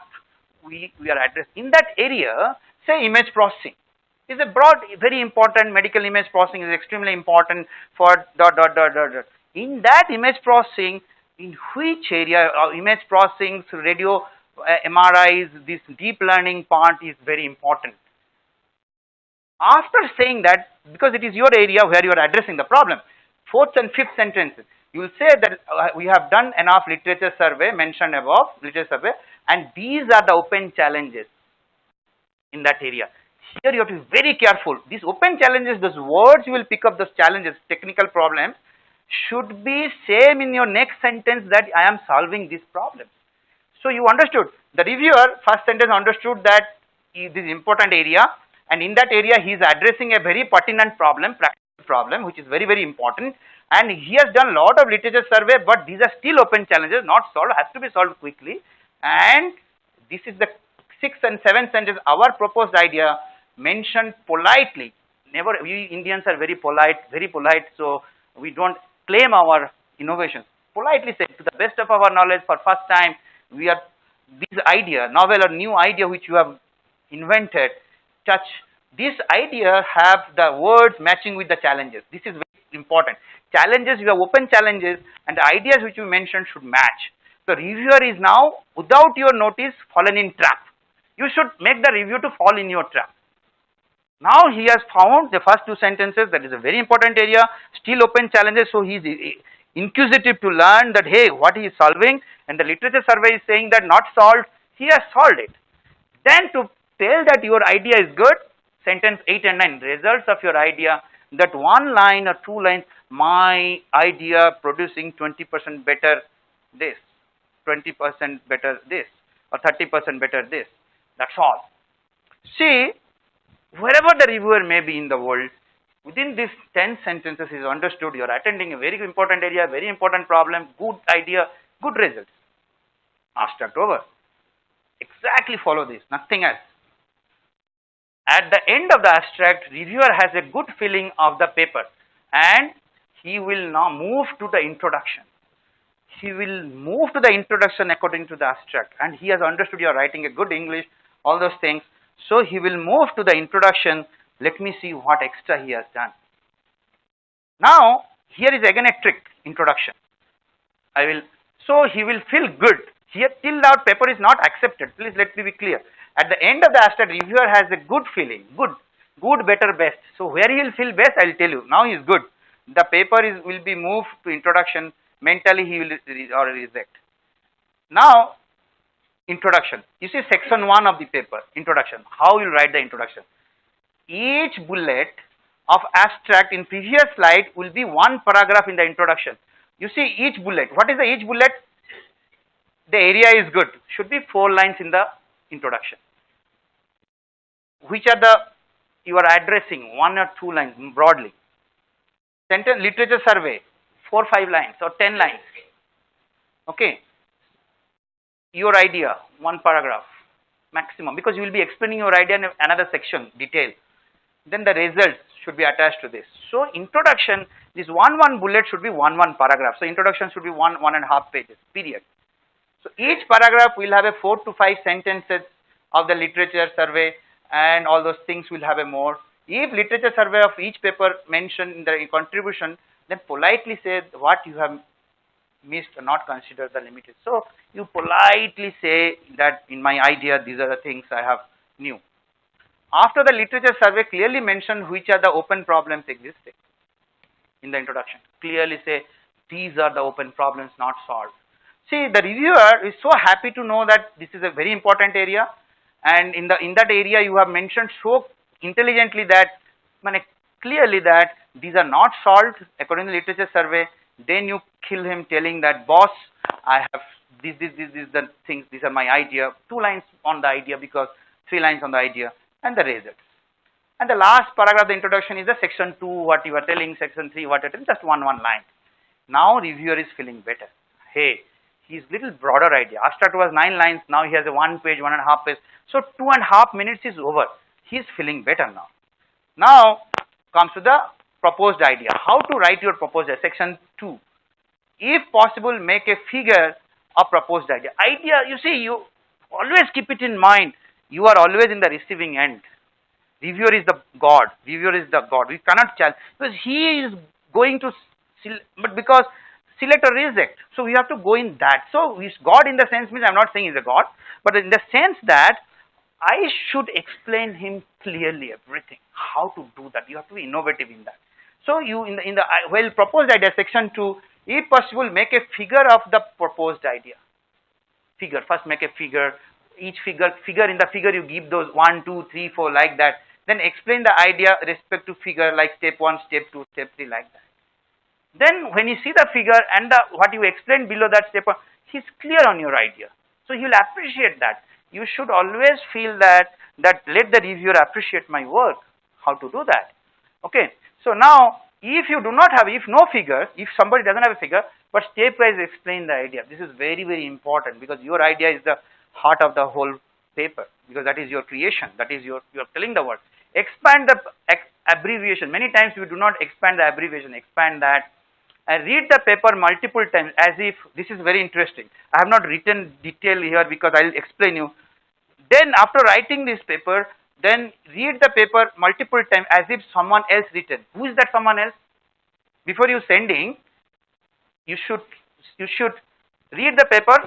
we are addressing. In that area, say image processing. Is a broad, very important. Medical image processing is extremely important for ... In that image processing, in which area image processing, radio, MRIs, this deep learning part is very important. After saying that, because it is your area where you are addressing the problem, 4th and 5th sentences, you will say that we have done enough literature survey mentioned above, literature survey, and these are the open challenges in that area. Here you have to be very careful. These open challenges, those words you will pick up, those challenges, technical problems, should be same in your next sentence that I am solving this problem. So you understood. The reviewer, first sentence understood that this important area, and in that area he is addressing a very pertinent problem, practical problem, which is very, very important. And he has done a lot of literature survey, but these are still open challenges, not solved, has to be solved quickly. And this is the 6th and 7th sentence, our proposed idea mentioned politely. Never, we Indians are very polite, so we don't claim our innovations. Politely said, to the best of our knowledge, for first time, we are, this idea, novel or new idea which you have invented, this idea have the words matching with the challenges. This is very important. Challenges, you have open challenges, and the ideas which you mentioned should match. The reviewer is now, without your notice, fallen in trap. You should make the review to fall in your trap. Now he has found the first 2 sentences, that is a very important area, still open challenges, so he is inquisitive to learn that, hey, what he is solving, and the literature survey is saying that not solved, he has solved it. Then to tell that your idea is good, sentence 8 and 9, results of your idea, that 1 line or 2 lines, my idea producing 20% better this, 20% better this, or 30% better this. That's all. See, wherever the reviewer may be in the world, within these 10 sentences is understood, you are attending a very important area, very important problem, good idea, good results. Abstract over. Exactly follow this, nothing else. At the end of the abstract, reviewer has a good feeling of the paper, and he will now move to the introduction. He will move to the introduction according to the abstract, and he has understood you are writing a good English, all those things. So he will move to the introduction. Let me see what extra he has done. Now, here is again a trick, introduction. So he will feel good. Here till now paper is not accepted. Please let me be clear. At the end of the abstract, reviewer has a good feeling, good, better, best. So where he will feel best, I will tell you. Now he is good. The paper will be moved to introduction. Mentally he will reject. Now, introduction. You see section 1 of the paper, introduction. How you write the introduction? Each bullet of abstract in previous slide will be 1 paragraph in the introduction. You see each bullet. What is the each bullet? The area is good. Should be 4 lines in the introduction. Which are you are addressing 1 or 2 lines broadly. Sentence literature survey 4 5 lines or 10 lines. Okay. Your idea 1 paragraph maximum, because you will be explaining your idea in another section detail. Then the results should be attached to this. So introduction, this 1 bullet should be 1 paragraph. So introduction should be 1.5 pages period. So each paragraph will have a 4 to 5 sentences of the literature survey, and all those things will have a more. If literature survey of each paper mentioned in the contribution, then politely say what you have missed or not considered the limited. So you politely say that in my idea these are the things I have new. After the literature survey clearly mention which are the open problems existing in the introduction. Clearly say these are the open problems not solved. See, the reviewer is so happy to know that this is a very important area, and in that area you have mentioned so intelligently that clearly that these are not solved according to the literature survey. Then you kill him telling that, boss, I have this the things, these are my idea, 2 lines on the idea because 3 lines on the idea, and the results. And the last paragraph of the introduction is the section 2, what you are telling, section 3, what you are telling, just one line. Now reviewer is feeling better. Hey, his little broader idea. Abstract was 9 lines, now he has a 1 page, 1.5 page. So 2.5 minutes is over. He is feeling better now. Now comes to the proposed idea. How to write your proposed idea? Section 2. If possible, make a figure of proposed idea. Idea, you see, you always keep it in mind. You are always in the receiving end. Reviewer is the God. Reviewer is the God. We cannot challenge because he is going to, but because select or reject. So we have to go in that. So he's God in the sense means I'm not saying he's a God, but in the sense that I should explain him clearly everything. How to do that? You have to be innovative in that. So you in the well proposed idea section 2, if possible, make a figure of the proposed idea. Figure first, make a figure. Each figure in the figure you give those 1, 2, 3, 4 like that. Then explain the idea respect to figure like step 1, step 2, step 3 like that. Then when you see the figure and what you explained below that step 1, he's clear on your idea. So he'll appreciate that. You should always feel that let the reviewer appreciate my work. How to do that? Okay. So now if you do not have, if no figure, if somebody doesn't have a figure, but stepwise explain the idea. This is very, very important because your idea is the heart of the whole paper, because that is your creation, that is you are telling the word. Expand the abbreviation. Many times we do not expand the abbreviation, expand that, and read the paper multiple times as if this is very interesting. I have not written detail here because I will explain you. Then after writing this paper, then read the paper multiple times as if someone else written. Who is that someone else? Before you sending, you should read the paper.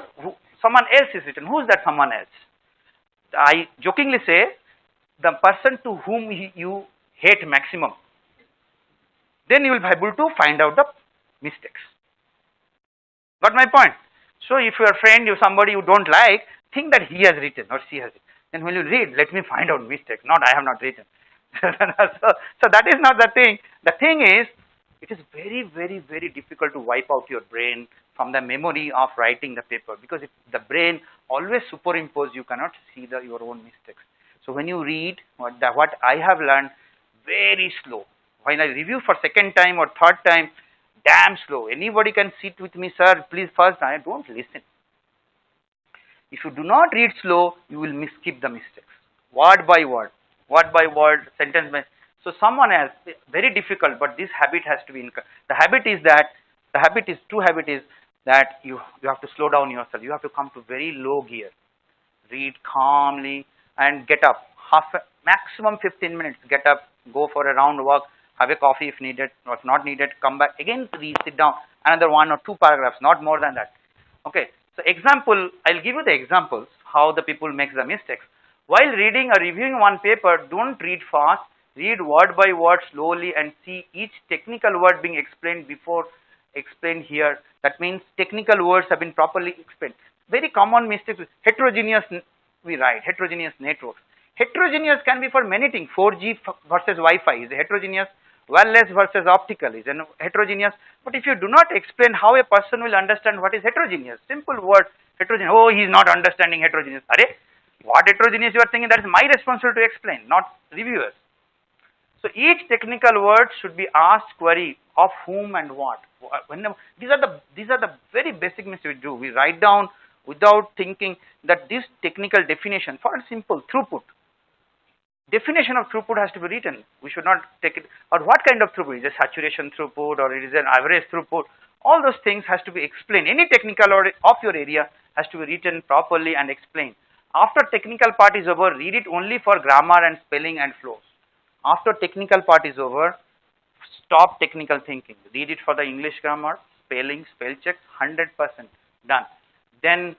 Someone else is written. Who is that someone else? I jokingly say the person to whom you hate maximum. Then you will be able to find out the mistakes. Got my point? So if your friend, if somebody you don't like, think that he has written or she has written. Then when you read, let me find out mistakes. Not I have not written. so that is not the thing. The thing is, it is very, very, very difficult to wipe out your brain from the memory of writing the paper, because if the brain always superimpose, you cannot see your own mistakes. So when you read, what I have learned, very slow. When I review for second time or third time, damn slow. Anybody can sit with me, sir, please first, I don't listen. If you do not read slow, you will skip the mistakes. Word by word, sentence by. So someone else, very difficult, but this habit has to be, two habit is that you have to slow down yourself. You have to come to very low gear. Read calmly and get up. Maximum 15 minutes, get up, go for a round walk, have a coffee if needed, or if not needed, come back, again read, sit down, another 1 or 2 paragraphs, not more than that. Okay, so example, I'll give you the examples, how the people make the mistakes. While reading or reviewing one paper, don't read fast, read word by word slowly and see each technical word being explained before explained here. That means technical words have been properly explained. Very common mistake, heterogeneous, we write, heterogeneous networks. Heterogeneous can be for many things. 4G versus Wi-Fi is heterogeneous. Wireless versus optical is heterogeneous. But if you do not explain how a person will understand what is heterogeneous, simple word, heterogeneous, oh, he is not understanding heterogeneous. Arey, what heterogeneous you are thinking, that is my responsibility to explain, not reviewers. So each technical word should be asked query of whom and what. These are the very basic mistakes we do. We write down without thinking that this technical definition, for simple throughput. Definition of throughput has to be written. We should not take it, or what kind of throughput? Is it saturation throughput or it is an average throughput? All those things has to be explained. Any technical or of your area has to be written properly and explained. After technical part is over, read it only for grammar and spelling and flows. After technical part is over, stop technical thinking. Read it for the English grammar, spelling, spell check, 100% done. Then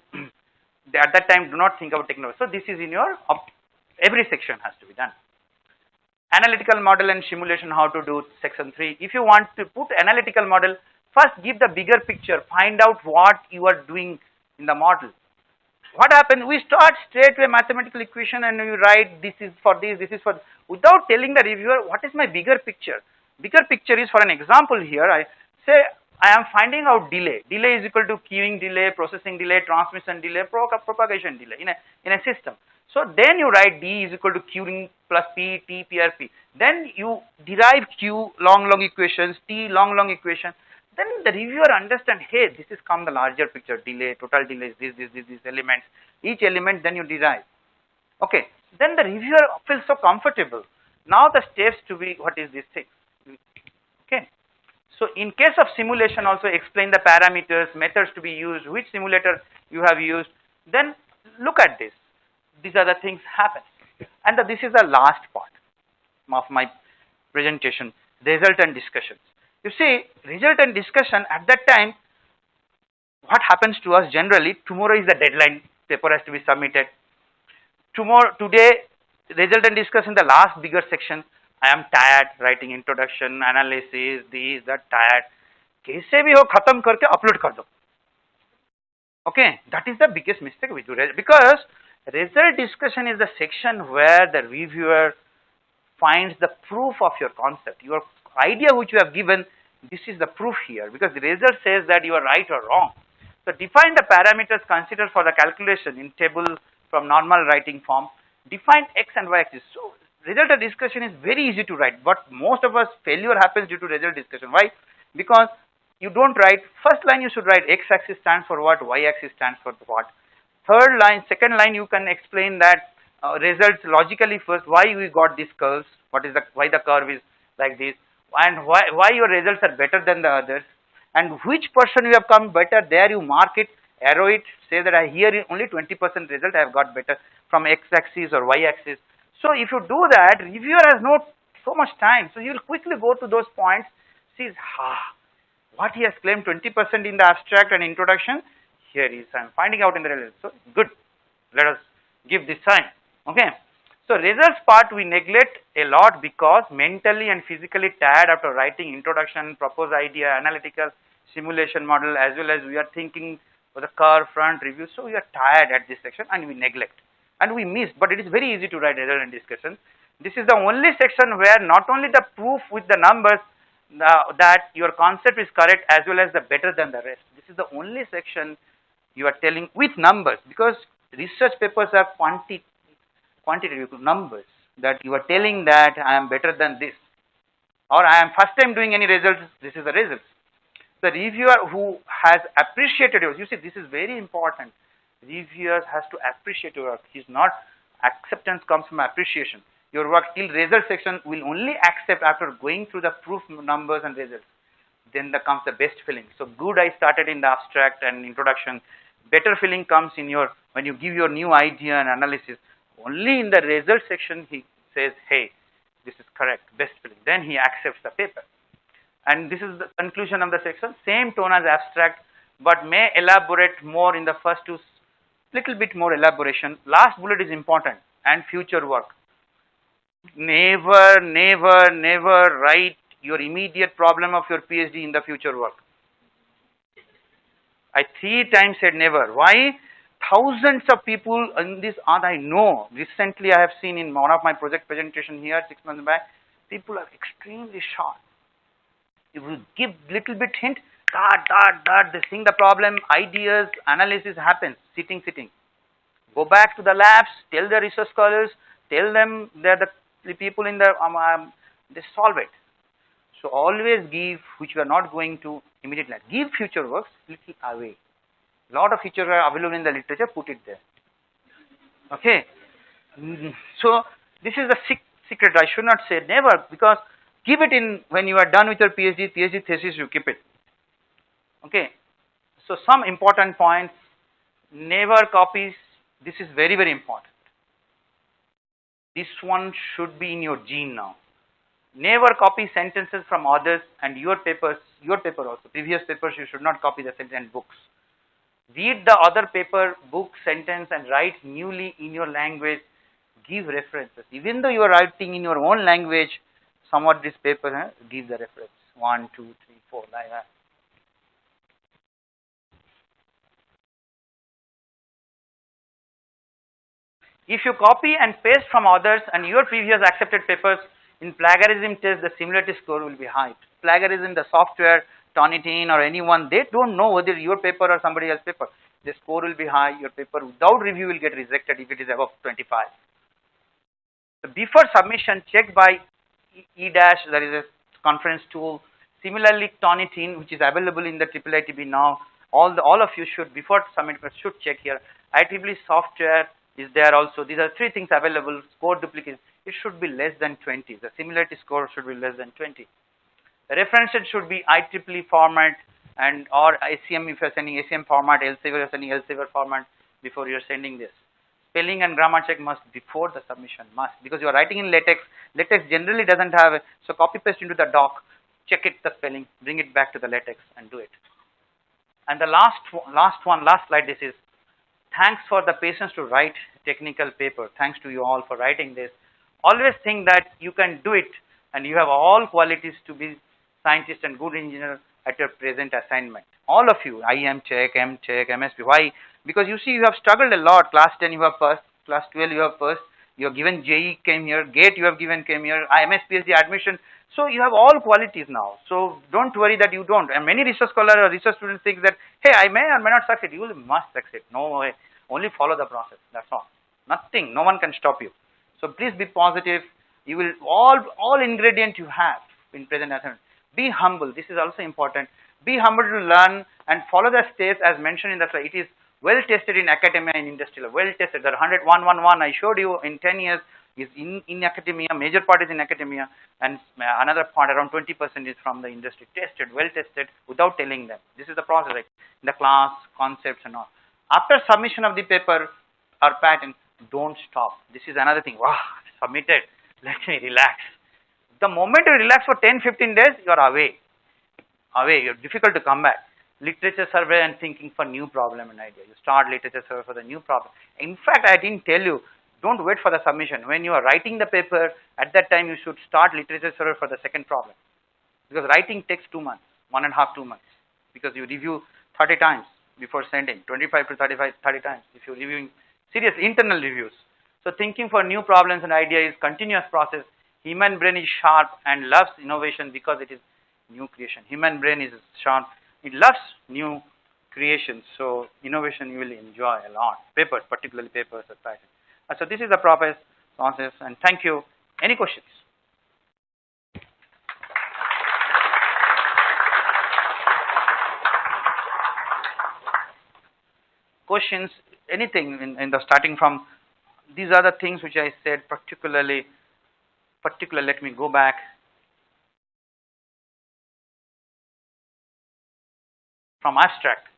at that time, do not think about technical. So this is in your every section has to be done. Analytical model and simulation, how to do section 3. If you want to put analytical model, first give the bigger picture, find out what you are doing in the model. What happens? We start straight with mathematical equation and we write this is for this is for, without telling the reviewer what is my bigger picture. Bigger picture is, for an example here, I say I am finding out delay. Delay is equal to queuing delay, processing delay, transmission delay, propagation delay in a system. So then you write D is equal to queuing plus P, T, P, R, P. Then you derive Q, long equations, T, long equation. Then the reviewer understand, hey, this is come the larger picture, delay, total delay, these elements. Each element then you derive. Okay. Then the reviewer feels so comfortable. Now the steps to be, what is this thing? Okay. So in case of simulation also explain the parameters, methods to be used, which simulator you have used. Then look at this. These are the things happen. And this is the last part of my presentation, result and discussions. You see, result and discussion at that time, what happens to us generally, tomorrow is the deadline, paper has to be submitted. Today, result and discussion, the last bigger section, I am tired writing introduction, analysis, this, that, tired. कैसे भी हो खत्म करके upload कर दो. Okay, that is the biggest mistake we do, because result discussion is the section where the reviewer finds the proof of your concept. Your idea which you have given, this is the proof here, because the result says that you are right or wrong. So define the parameters considered for the calculation in table from normal writing form. Define x and y axis. So result and discussion is very easy to write, but most of us failure happens due to result discussion. Why? Because you don't write, first line you should write x axis stands for what, y axis stands for what. Third line, second line you can explain that results logically first, why we got these curves, why the curve is like this, and why your results are better than the others, and which person you have come better, there you mark it, arrow it, say that I here only 20% result I have got better from x axis or y axis. So if you do that, reviewer has not so much time, so he will quickly go to those points, sees, what he has claimed 20% in the abstract and introduction, here is, I am finding out in the results. So good, let us give this sign. Okay. So results part we neglect a lot because mentally and physically tired after writing introduction, proposed idea, analytical simulation model, as well as we are thinking for the curve, front review. So we are tired at this section and we neglect and we miss, but it is very easy to write result and discussion. This is the only section where not only the proof with the numbers that your concept is correct as well as the better than the rest. This is the only section you are telling with numbers, because research papers are quantitative numbers, that you are telling that I am better than this, or I am first time doing any results, this is the results. The reviewer who has appreciated yours, you see this is very important. Reviewer has to appreciate your work. He's not, acceptance comes from appreciation. Your work till result section will only accept after going through the proof numbers and results. Then comes the best feeling. So good I started in the abstract and introduction. Better feeling comes in your, when you give your new idea and analysis. Only in the result section he says, hey, this is correct, best feeling. Then he accepts the paper. And this is the conclusion of the section. Same tone as abstract, but may elaborate more in the first two, little bit more elaboration. Last bullet is important, and future work. Never, never, never write your immediate problem of your PhD in the future work. I 3 times said never. Why? Thousands of people in this art I know. Recently I have seen in one of my project presentation here 6 months back, people are extremely sharp. If you give little bit hint, they think the problem, ideas, analysis happens, sitting. Go back to the labs, tell the research scholars, tell them that the people in the, they solve it. So always give, which we are not going to immediately, give future works little away. Lot of features are available in the literature, put it there. Okay. So this is the secret. I should not say never, because keep it in when you are done with your PhD thesis, you keep it. Okay. So some important points, never copies. This is very, very important. This one should be in your gene now. Never copy sentences from others and your paper also. Previous papers you should not copy the sentence and books. Read the other paper, book, sentence and write newly in your language. give references. Even though you are writing in your own language, somewhat this paper, give the reference. 1, 2, 3, 4, like that. If you copy and paste from others and your previous accepted papers, in plagiarism test, the similarity score will be high. Plagiarism, the software, Turnitin or anyone, they don't know whether your paper or somebody else's paper. The score will be high. Your paper without review will get rejected if it is above 25. So before submission, check by E-dash, there is a conference tool. Similarly, Turnitin, which is available in the IIIT now. All of you should, before submit, should check here. IEEE software is there also. These are three things available. Score duplicate, it should be less than 20. The similarity score should be less than 20. The references should be IEEE format and or ACM if you are sending ACM format, Elsevier you are sending Elsevier format before you are sending this. Spelling and grammar check must before the submission, must, because you are writing in latex. Latex generally doesn't have it, so copy paste into the doc, check it the spelling, bring it back to the latex and do it. And the last slide, this is thanks for the patience to write technical paper. Thanks to you all for writing this. Always think that you can do it and you have all qualities to be scientist and good engineer at your present assignment. All of you, IM check, M check, MSP. Why? Because you see you have struggled a lot. Class 10 you have passed, class 12 you have passed, you have given JE came here, GATE you have given came here, MS PhD admission. So you have all qualities now. So don't worry that you don't. And many research scholars or research students think that, hey, I may or may not succeed. You must succeed. No way. Only follow the process. That's all. Nothing. No one can stop you. So please be positive. You will all ingredient you have in present assignment. Be humble. This is also important. Be humble to learn and follow the steps as mentioned in the slide. It is well tested in academia and industry. Well tested. There are 100, I showed you in 10 years is in academia. Major part is in academia, and another part around 20% is from the industry. Tested, well tested, without telling them. This is the process, right? The class, concepts, and all. After submission of the paper or patent, don't stop. This is another thing. Wow, submitted. Let me relax. The moment you relax for 10-15 days, you are away. You're difficult to come back. Literature survey and thinking for new problem and idea. You start literature survey for the new problem. In fact, I didn't tell you, don't wait for the submission. When you are writing the paper, at that time you should start literature survey for the second problem. Because writing takes 2 months, 1.5, 2 months. Because you review 30 times before sending, 25 to 30 times if you're reviewing serious internal reviews. So thinking for new problems and idea is continuous process. Human brain is sharp and loves innovation because it is new creation. Human brain is sharp. It loves new creations. So innovation you will enjoy a lot. Papers, particularly papers at present. So this is the process, and thank you. Any questions? Questions, anything in the starting from, these are the things which I said particular, let me go back. From abstract,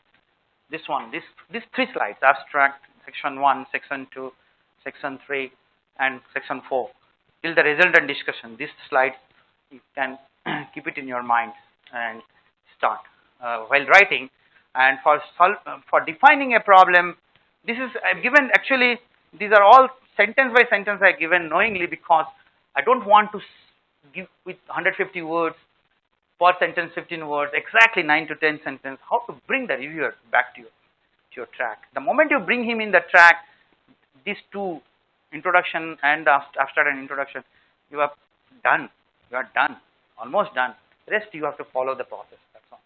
this 3 slides, abstract, section 1, section 2, section 3 and section 4, till the result and discussion. This slide, you can keep it in your mind and start while writing. And for defining a problem, this is given, actually these are all sentence by sentence I given knowingly, because I don't want to give with 150 words per sentence, 15 words, exactly 9 to 10 sentences, how to bring the reviewer back to your track. The moment you bring him in the track, these 2, introduction and abstract and introduction, you are done. You are done, almost done. Rest you have to follow the process. That's all.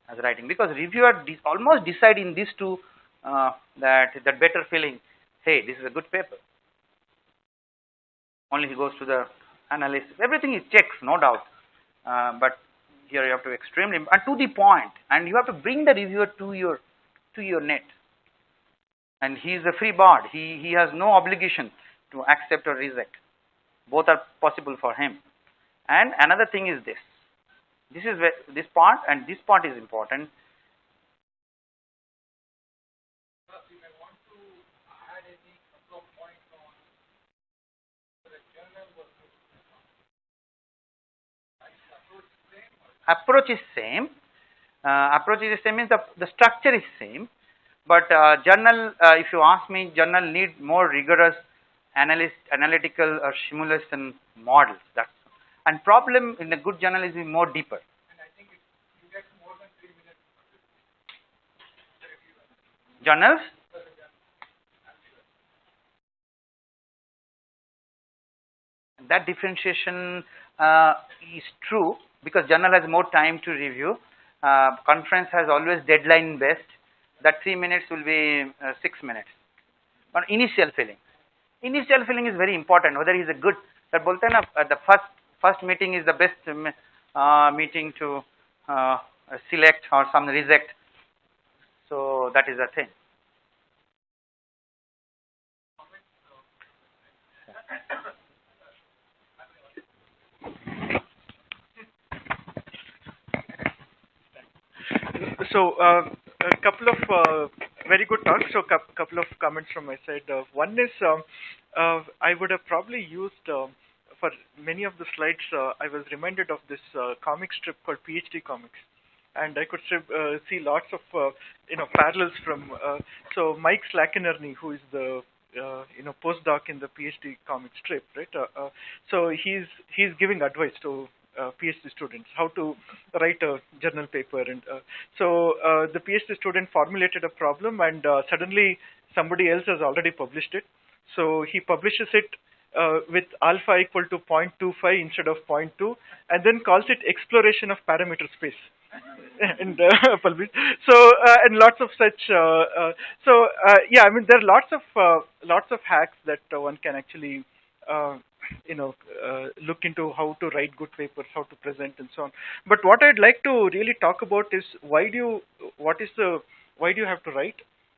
As writing, because reviewer almost decide in these 2 that better feeling. Hey, this is a good paper. Only he goes to the analysis. Everything he checks, no doubt. But here you have to extremely and to the point, and you have to bring the reviewer to your net. And he is a free bird. He has no obligation to accept or reject. Both are possible for him. And another thing is this. This is where this part, and this part is important. You may want to add any couple of points on the journal versus approach is same. Approach is same means the structure is same. But journal, if you ask me, journal need more rigorous analytical or simulation models. That's and problem in a good journalism is more deeper. And I think you get more than 3 minutes Journals. per journal. I'm sure. That differentiation is true because journal has more time to review. Conference has always deadline based. That 3 minutes will be 6 minutes. But initial feeling is very important. Whether he is a good, that bolte na, the first meeting is the best meeting to select or some reject. So that is the thing. So a couple of very good talks. So couple of comments from my side. One is I would have probably used for many of the slides. I was reminded of this comic strip called PhD Comics, and I could see lots of parallels from. So Mike Slackernerney, who is the postdoc in the PhD comic strip, right? So he's giving advice to PhD students how to write a journal paper, and so the PhD student formulated a problem, and suddenly somebody else has already published it. So he publishes it with alpha equal to 0.25 instead of 0.2, and then calls it exploration of parameter space. And and lots of such. Yeah, I mean there are lots of hacks that one can actually look into how to write good papers, how to present, and so on. But what I'd like to really talk about is why do you have to write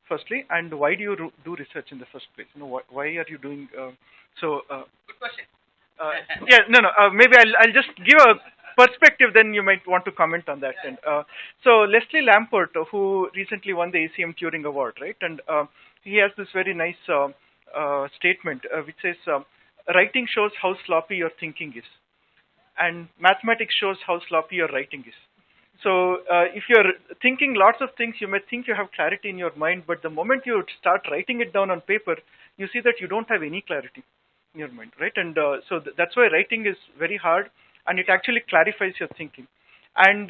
firstly, and why do you do research in the first place? Why are you doing Good question. Yeah, no. Maybe I'll just give a perspective. Then you might want to comment on that. And so Leslie Lamport, who recently won the ACM Turing Award, right? And he has this very nice statement which says, "Writing shows how sloppy your thinking is, and mathematics shows how sloppy your writing is." So if you're thinking lots of things, you may think you have clarity in your mind, but the moment you start writing it down on paper, you see that you don't have any clarity in your mind, right? And so that's why writing is very hard, and it actually clarifies your thinking. And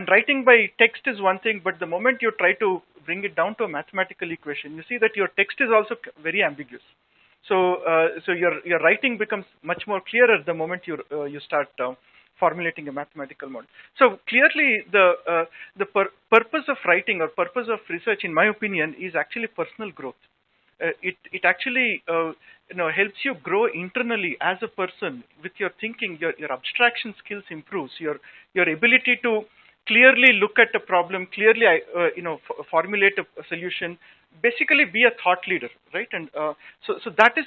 writing by text is one thing, but the moment you try to bring it down to a mathematical equation, you see that your text is also very ambiguous. So so your writing becomes much more clearer the moment you start formulating a mathematical model. So clearly the purpose of writing or purpose of research, in my opinion, is actually personal growth. It actually helps you grow internally as a person with your thinking. Your abstraction skills improves. Your ability to clearly look at a problem, clearly formulate a solution, basically be a thought leader, right? And so that is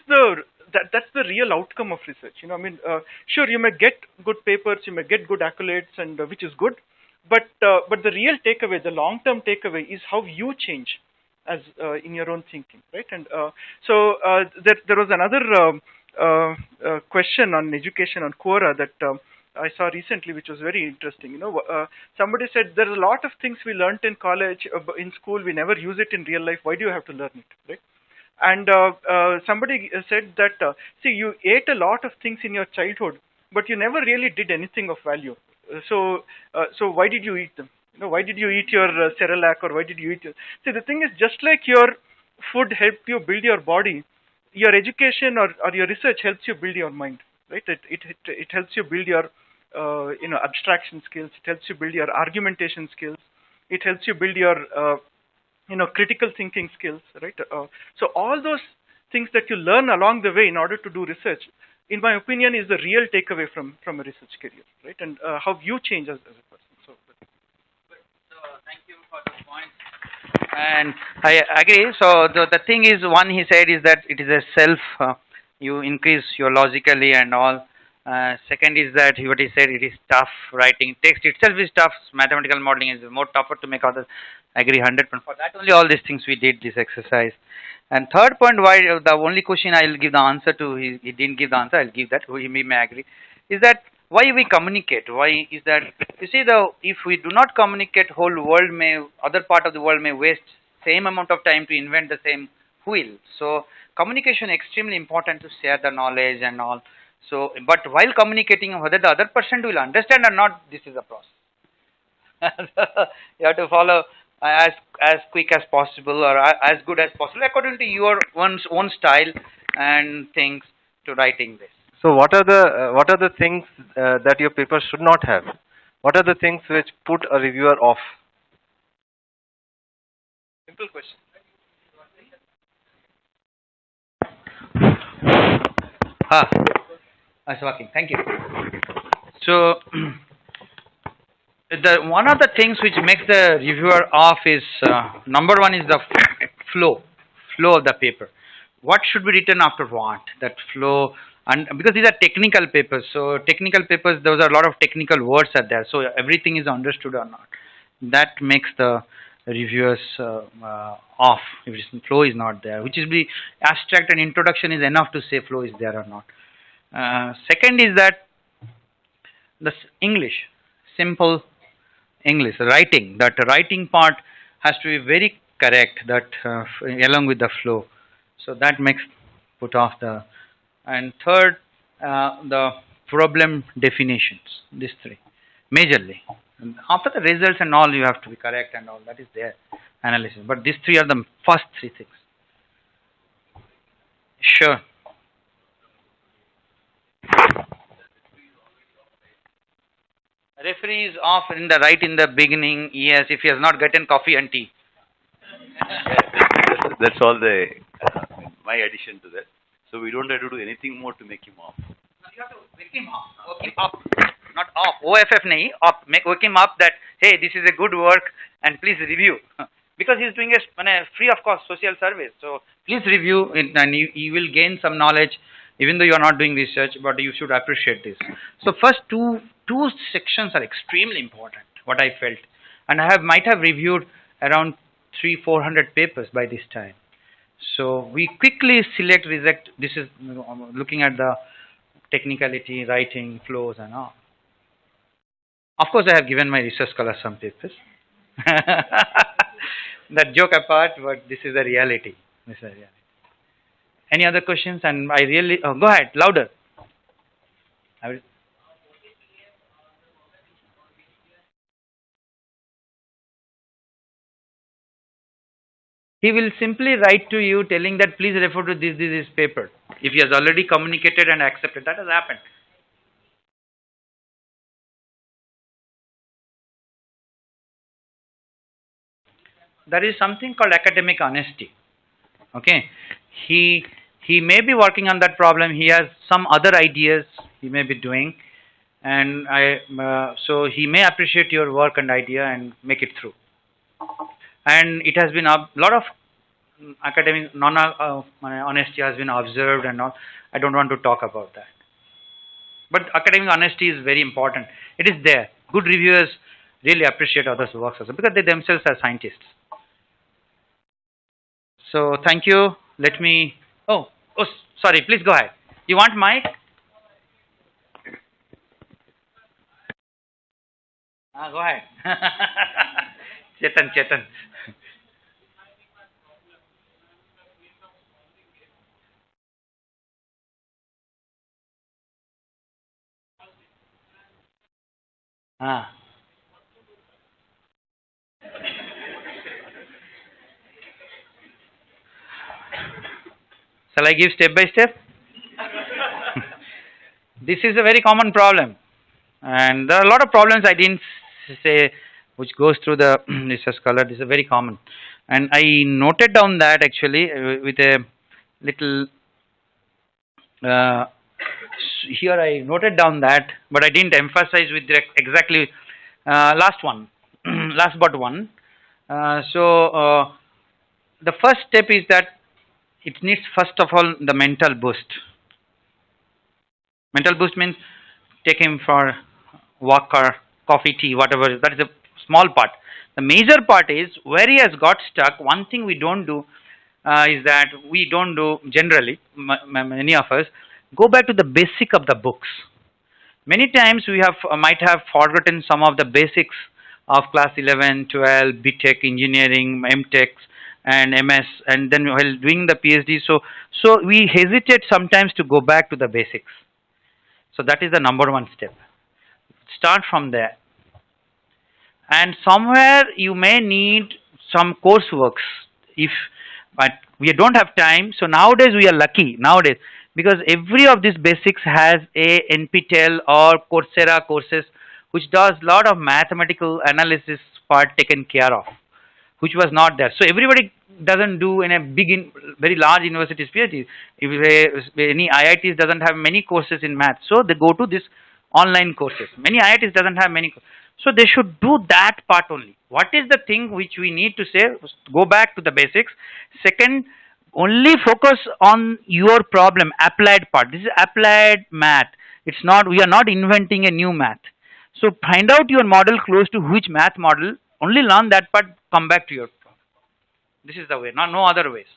that's the real outcome of research. I mean, sure, you may get good papers, you may get good accolades, and which is good, but the real takeaway, the long-term takeaway, is how you change as in your own thinking, right? And so there was another question on education on Quora that I saw recently, which was very interesting. Somebody said there are a lot of things we learned in college, in school, we never use it in real life. Why do you have to learn it, right? And somebody said that, see, you ate a lot of things in your childhood, but you never really did anything of value. So why did you eat them? Why did you eat your Cerelac, or why did you eat your... See, the thing is, just like your food helped you build your body, your education or your research helps you build your mind, right? It helps you build your abstraction skills. It helps you build your argumentation skills. It helps you build your critical thinking skills, right? So all those things that you learn along the way in order to do research, in my opinion, is the real takeaway from a research career, right? And how you change as a person. So thank you for the point. And I agree. So the thing is, one he said is that it is a self. You increase your logically and all. Second is that what he said, it is tough writing. Text itself is tough. Mathematical modeling is more tougher to make others. I agree 100%. For that only all these things we did this exercise. And third point, why the only question I will give the answer to, he didn't give the answer, I'll give that, he may agree, is that why we communicate? Why is that? You see, if we do not communicate, whole world may, other part of the world may waste same amount of time to invent the same who will. So communication extremely important to share the knowledge and all. So, but while communicating, whether the other person will understand or not, this is a process. You have to follow as quick as possible or as good as possible according to your own style and things to writing this. So what are the things that your paper should not have? What are the things which put a reviewer off? Simple question. Ah, I was working. Thank you. So the one of the things which makes the reviewer off is number one is the flow of the paper. What should be written after what? That flow, and because these are technical papers, so technical papers, those are a lot of technical words are there, so everything is understood or not. That makes the reviewers off if flow is not there, which is the abstract and introduction is enough to say flow is there or not. Second is that the English, simple English, writing, that writing part has to be very correct, that along with the flow. So that makes put off the, and third, the problem definitions, these three, majorly. And after the results and all, you have to be correct and all, that is their analysis. But these three are the first three things. Sure. Referee is off in the right in the beginning, yes, if he has not gotten coffee and tea. That's all the my addition to that. So we don't have to do anything more to make him off. You have to wake him up, not off. OFF nahi, up. Wake him up that hey, this is a good work and please review, because he is doing a free of cost social service. So please review it and you will gain some knowledge, even though you are not doing research, but you should appreciate this. So first two sections are extremely important, what I felt, and I might have reviewed around 300-400 papers by this time. So we quickly select, reject. This is looking at the technicality, writing, flows and all. Of course, I have given my research scholars some papers. That joke apart, but this is the reality. This is the reality. Any other questions? And I really, go ahead, louder. I will. He will simply write to you telling that please refer to this paper. If he has already communicated and accepted, that has happened. There is something called academic honesty. Okay, he may be working on that problem. He has some other ideas he may be doing, and so he may appreciate your work and idea and make it through. And it has been a lot of academic honesty has been observed and all. I don't want to talk about that. But academic honesty is very important. It is there. Good reviewers really appreciate others' works also because they themselves are scientists. So thank you. Let me. Oh, sorry. Please go ahead. You want mic? Go ahead. Chetan. Shall I give step by step? This is a very common problem, and there are a lot of problems I didn't say which goes through the research scholar. This is very common, and I noted down that actually with a little here I noted down that, but I didn't emphasize with the exactly last one, last but one. So the first step is that it needs first of all the mental boost. Mental boost means take him for walk or coffee, tea, whatever. That is a small part. The major part is where he has got stuck. One thing we don't do is that we don't do generally, many of us, go back to the basic of the books. Many times we might have forgotten some of the basics of class 11, 12, BTech, engineering, MTechs, and MS, and then while doing the PhD, so we hesitate sometimes to go back to the basics. So that is the number one step. Start from there, and somewhere you may need some courseworks if, but we don't have time. So nowadays we are lucky nowadays, because every of these basics has a NPTEL or Coursera courses which does lot of mathematical analysis part taken care of, which was not there. So everybody doesn't do in a big, very large universities PhD. If any IITs doesn't have many courses in math, so they go to this online courses. Many IITs doesn't have many, so they should do that part only. What is the thing which we need to say? Go back to the basics. Second, only focus on your problem, applied part. This is applied math. It's not, we are not inventing a new math. So find out your model close to which math model, only learn that part, come back to your problem. This is the way, no other ways.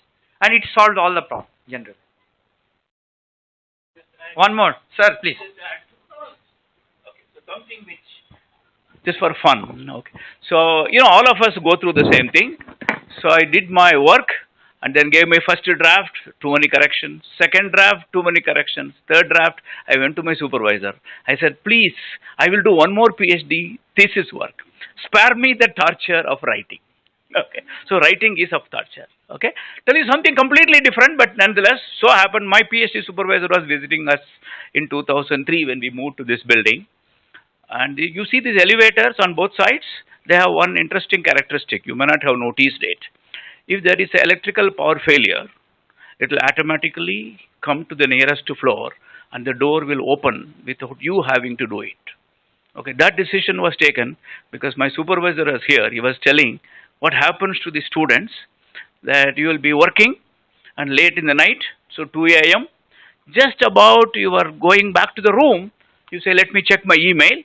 And it solves all the problem, generally. One more, sir, please. Okay, so something which just for fun. Okay, so all of us go through the same thing. So I did my work and then gave my first draft, too many corrections. Second draft, too many corrections. Third draft, I went to my supervisor. I said, please, I will do one more PhD thesis work. Spare me the torture of writing. Okay, so writing is of torture. Okay, tell you something completely different, but nonetheless, so happened my PhD supervisor was visiting us in 2003 when we moved to this building. And you see these elevators on both sides, they have one interesting characteristic. You may not have noticed it. If there is an electrical power failure, it will automatically come to the nearest floor and the door will open without you having to do it. Okay, that decision was taken because my supervisor was here. He was telling what happens to the students, that you will be working and late in the night, so 2 a.m., just about you are going back to the room, you say, let me check my email,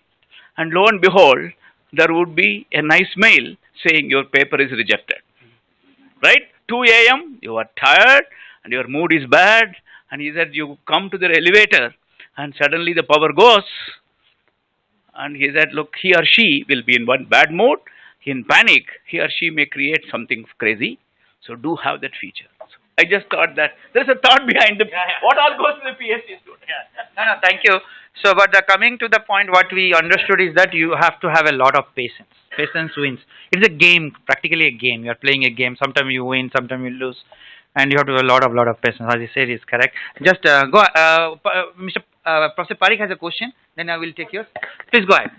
and lo and behold, there would be a nice mail saying your paper is rejected. Right? 2 a.m., you are tired and your mood is bad, and he said you come to the elevator and suddenly the power goes, and he said, look, he or she will be in one bad mood, in panic, he or she may create something crazy, so do have that feature. So I just thought that there's a thought behind what all goes to the PhD student. No, thank you. So, but coming to the point, what we understood is that you have to have a lot of patience. Patience wins. It's a game, practically a game. You are playing a game. Sometimes you win, sometimes you lose, and you have to have a lot of patience. As you said, is correct. Just go, Mr. Professor Parikh has a question. Then I will take yours. Please go ahead.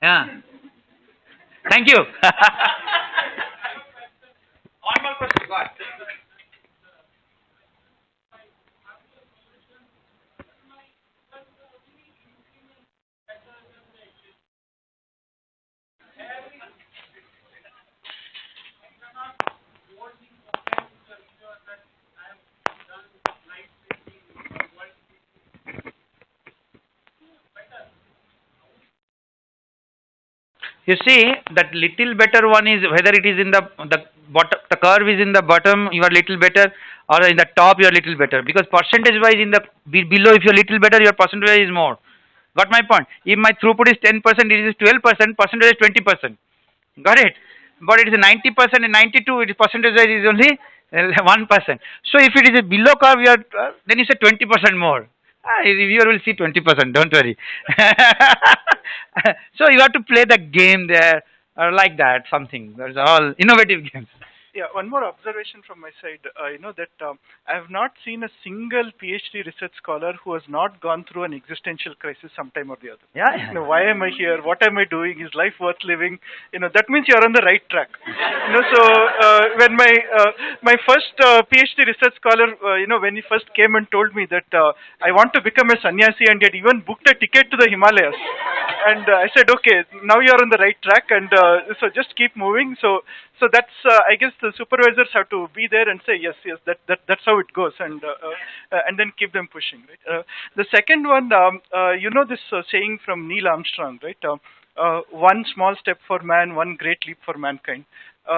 Yeah. Thank you. One more question. Go ahead. You see, that little better one is whether it is in the bottom, the curve is in the bottom, you are little better, or in the top, you are little better. Because percentage wise, in the below, if you are little better, your percentage wise is more. Got my point? If my throughput is 10%, it is 12%, percentage is 20%. Got it? But it is 90% and 92, it is percentage wise is only 1%. So if it is a below curve, you are, then you say 20% more. Reviewer will see 20%, don't worry. So you have to play the game there, or like that, something. There's all innovative games. Yeah, one more observation from my side. I have not seen a single PhD research scholar who has not gone through an existential crisis sometime or the other. Yeah. Why am I here? What am I doing? Is life worth living? That means you are on the right track. So when my first PhD research scholar, when he first came and told me that I want to become a sannyasi, and he had even booked a ticket to the Himalayas. And I said, okay, now you are on the right track, and so just keep moving. So that's, I guess the supervisors have to be there and say, yes, that's how it goes, and then keep them pushing, right? The second one, this saying from Neil Armstrong, right? One small step for man, one great leap for mankind.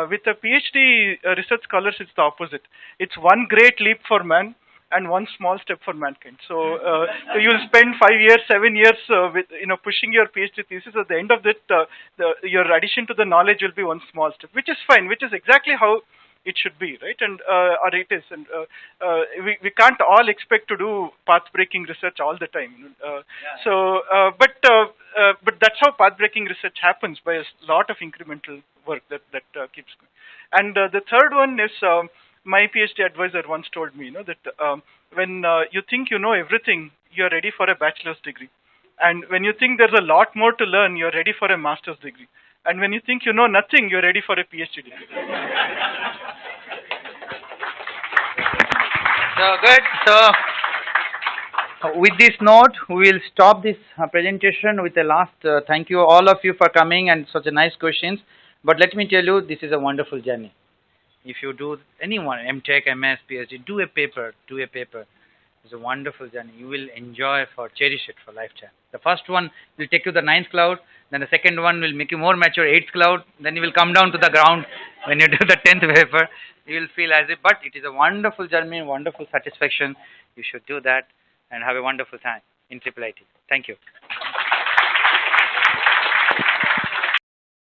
With a PhD research scholars, it's the opposite. It's one great leap for man and one small step for mankind. So you'll spend 5 years, 7 years with pushing your PhD thesis. At the end of it, your addition to the knowledge will be one small step, which is fine, which is exactly how it should be, right? And or it is, and we can't all expect to do path-breaking research all the time. But that's how path-breaking research happens, by a lot of incremental work that keeps going. And the third one is, my PhD advisor once told me, that when you think you know everything, you're ready for a bachelor's degree. And when you think there's a lot more to learn, you're ready for a master's degree. And when you think you know nothing, you're ready for a PhD degree. So good. So with this note, we will stop this presentation with a last thank you all of you for coming and such a nice questions. But let me tell you, this is a wonderful journey. If you do anyone, MTech, MS, PhD, do a paper. It's a wonderful journey. You will enjoy cherish it for lifetime. The first one will take you to the 9th cloud. Then the second one will make you more mature, 8th cloud. Then you will come down to the ground when you do the 10th paper. You will feel as if, but it is a wonderful journey, wonderful satisfaction. You should do that and have a wonderful time in IIIT. Thank you.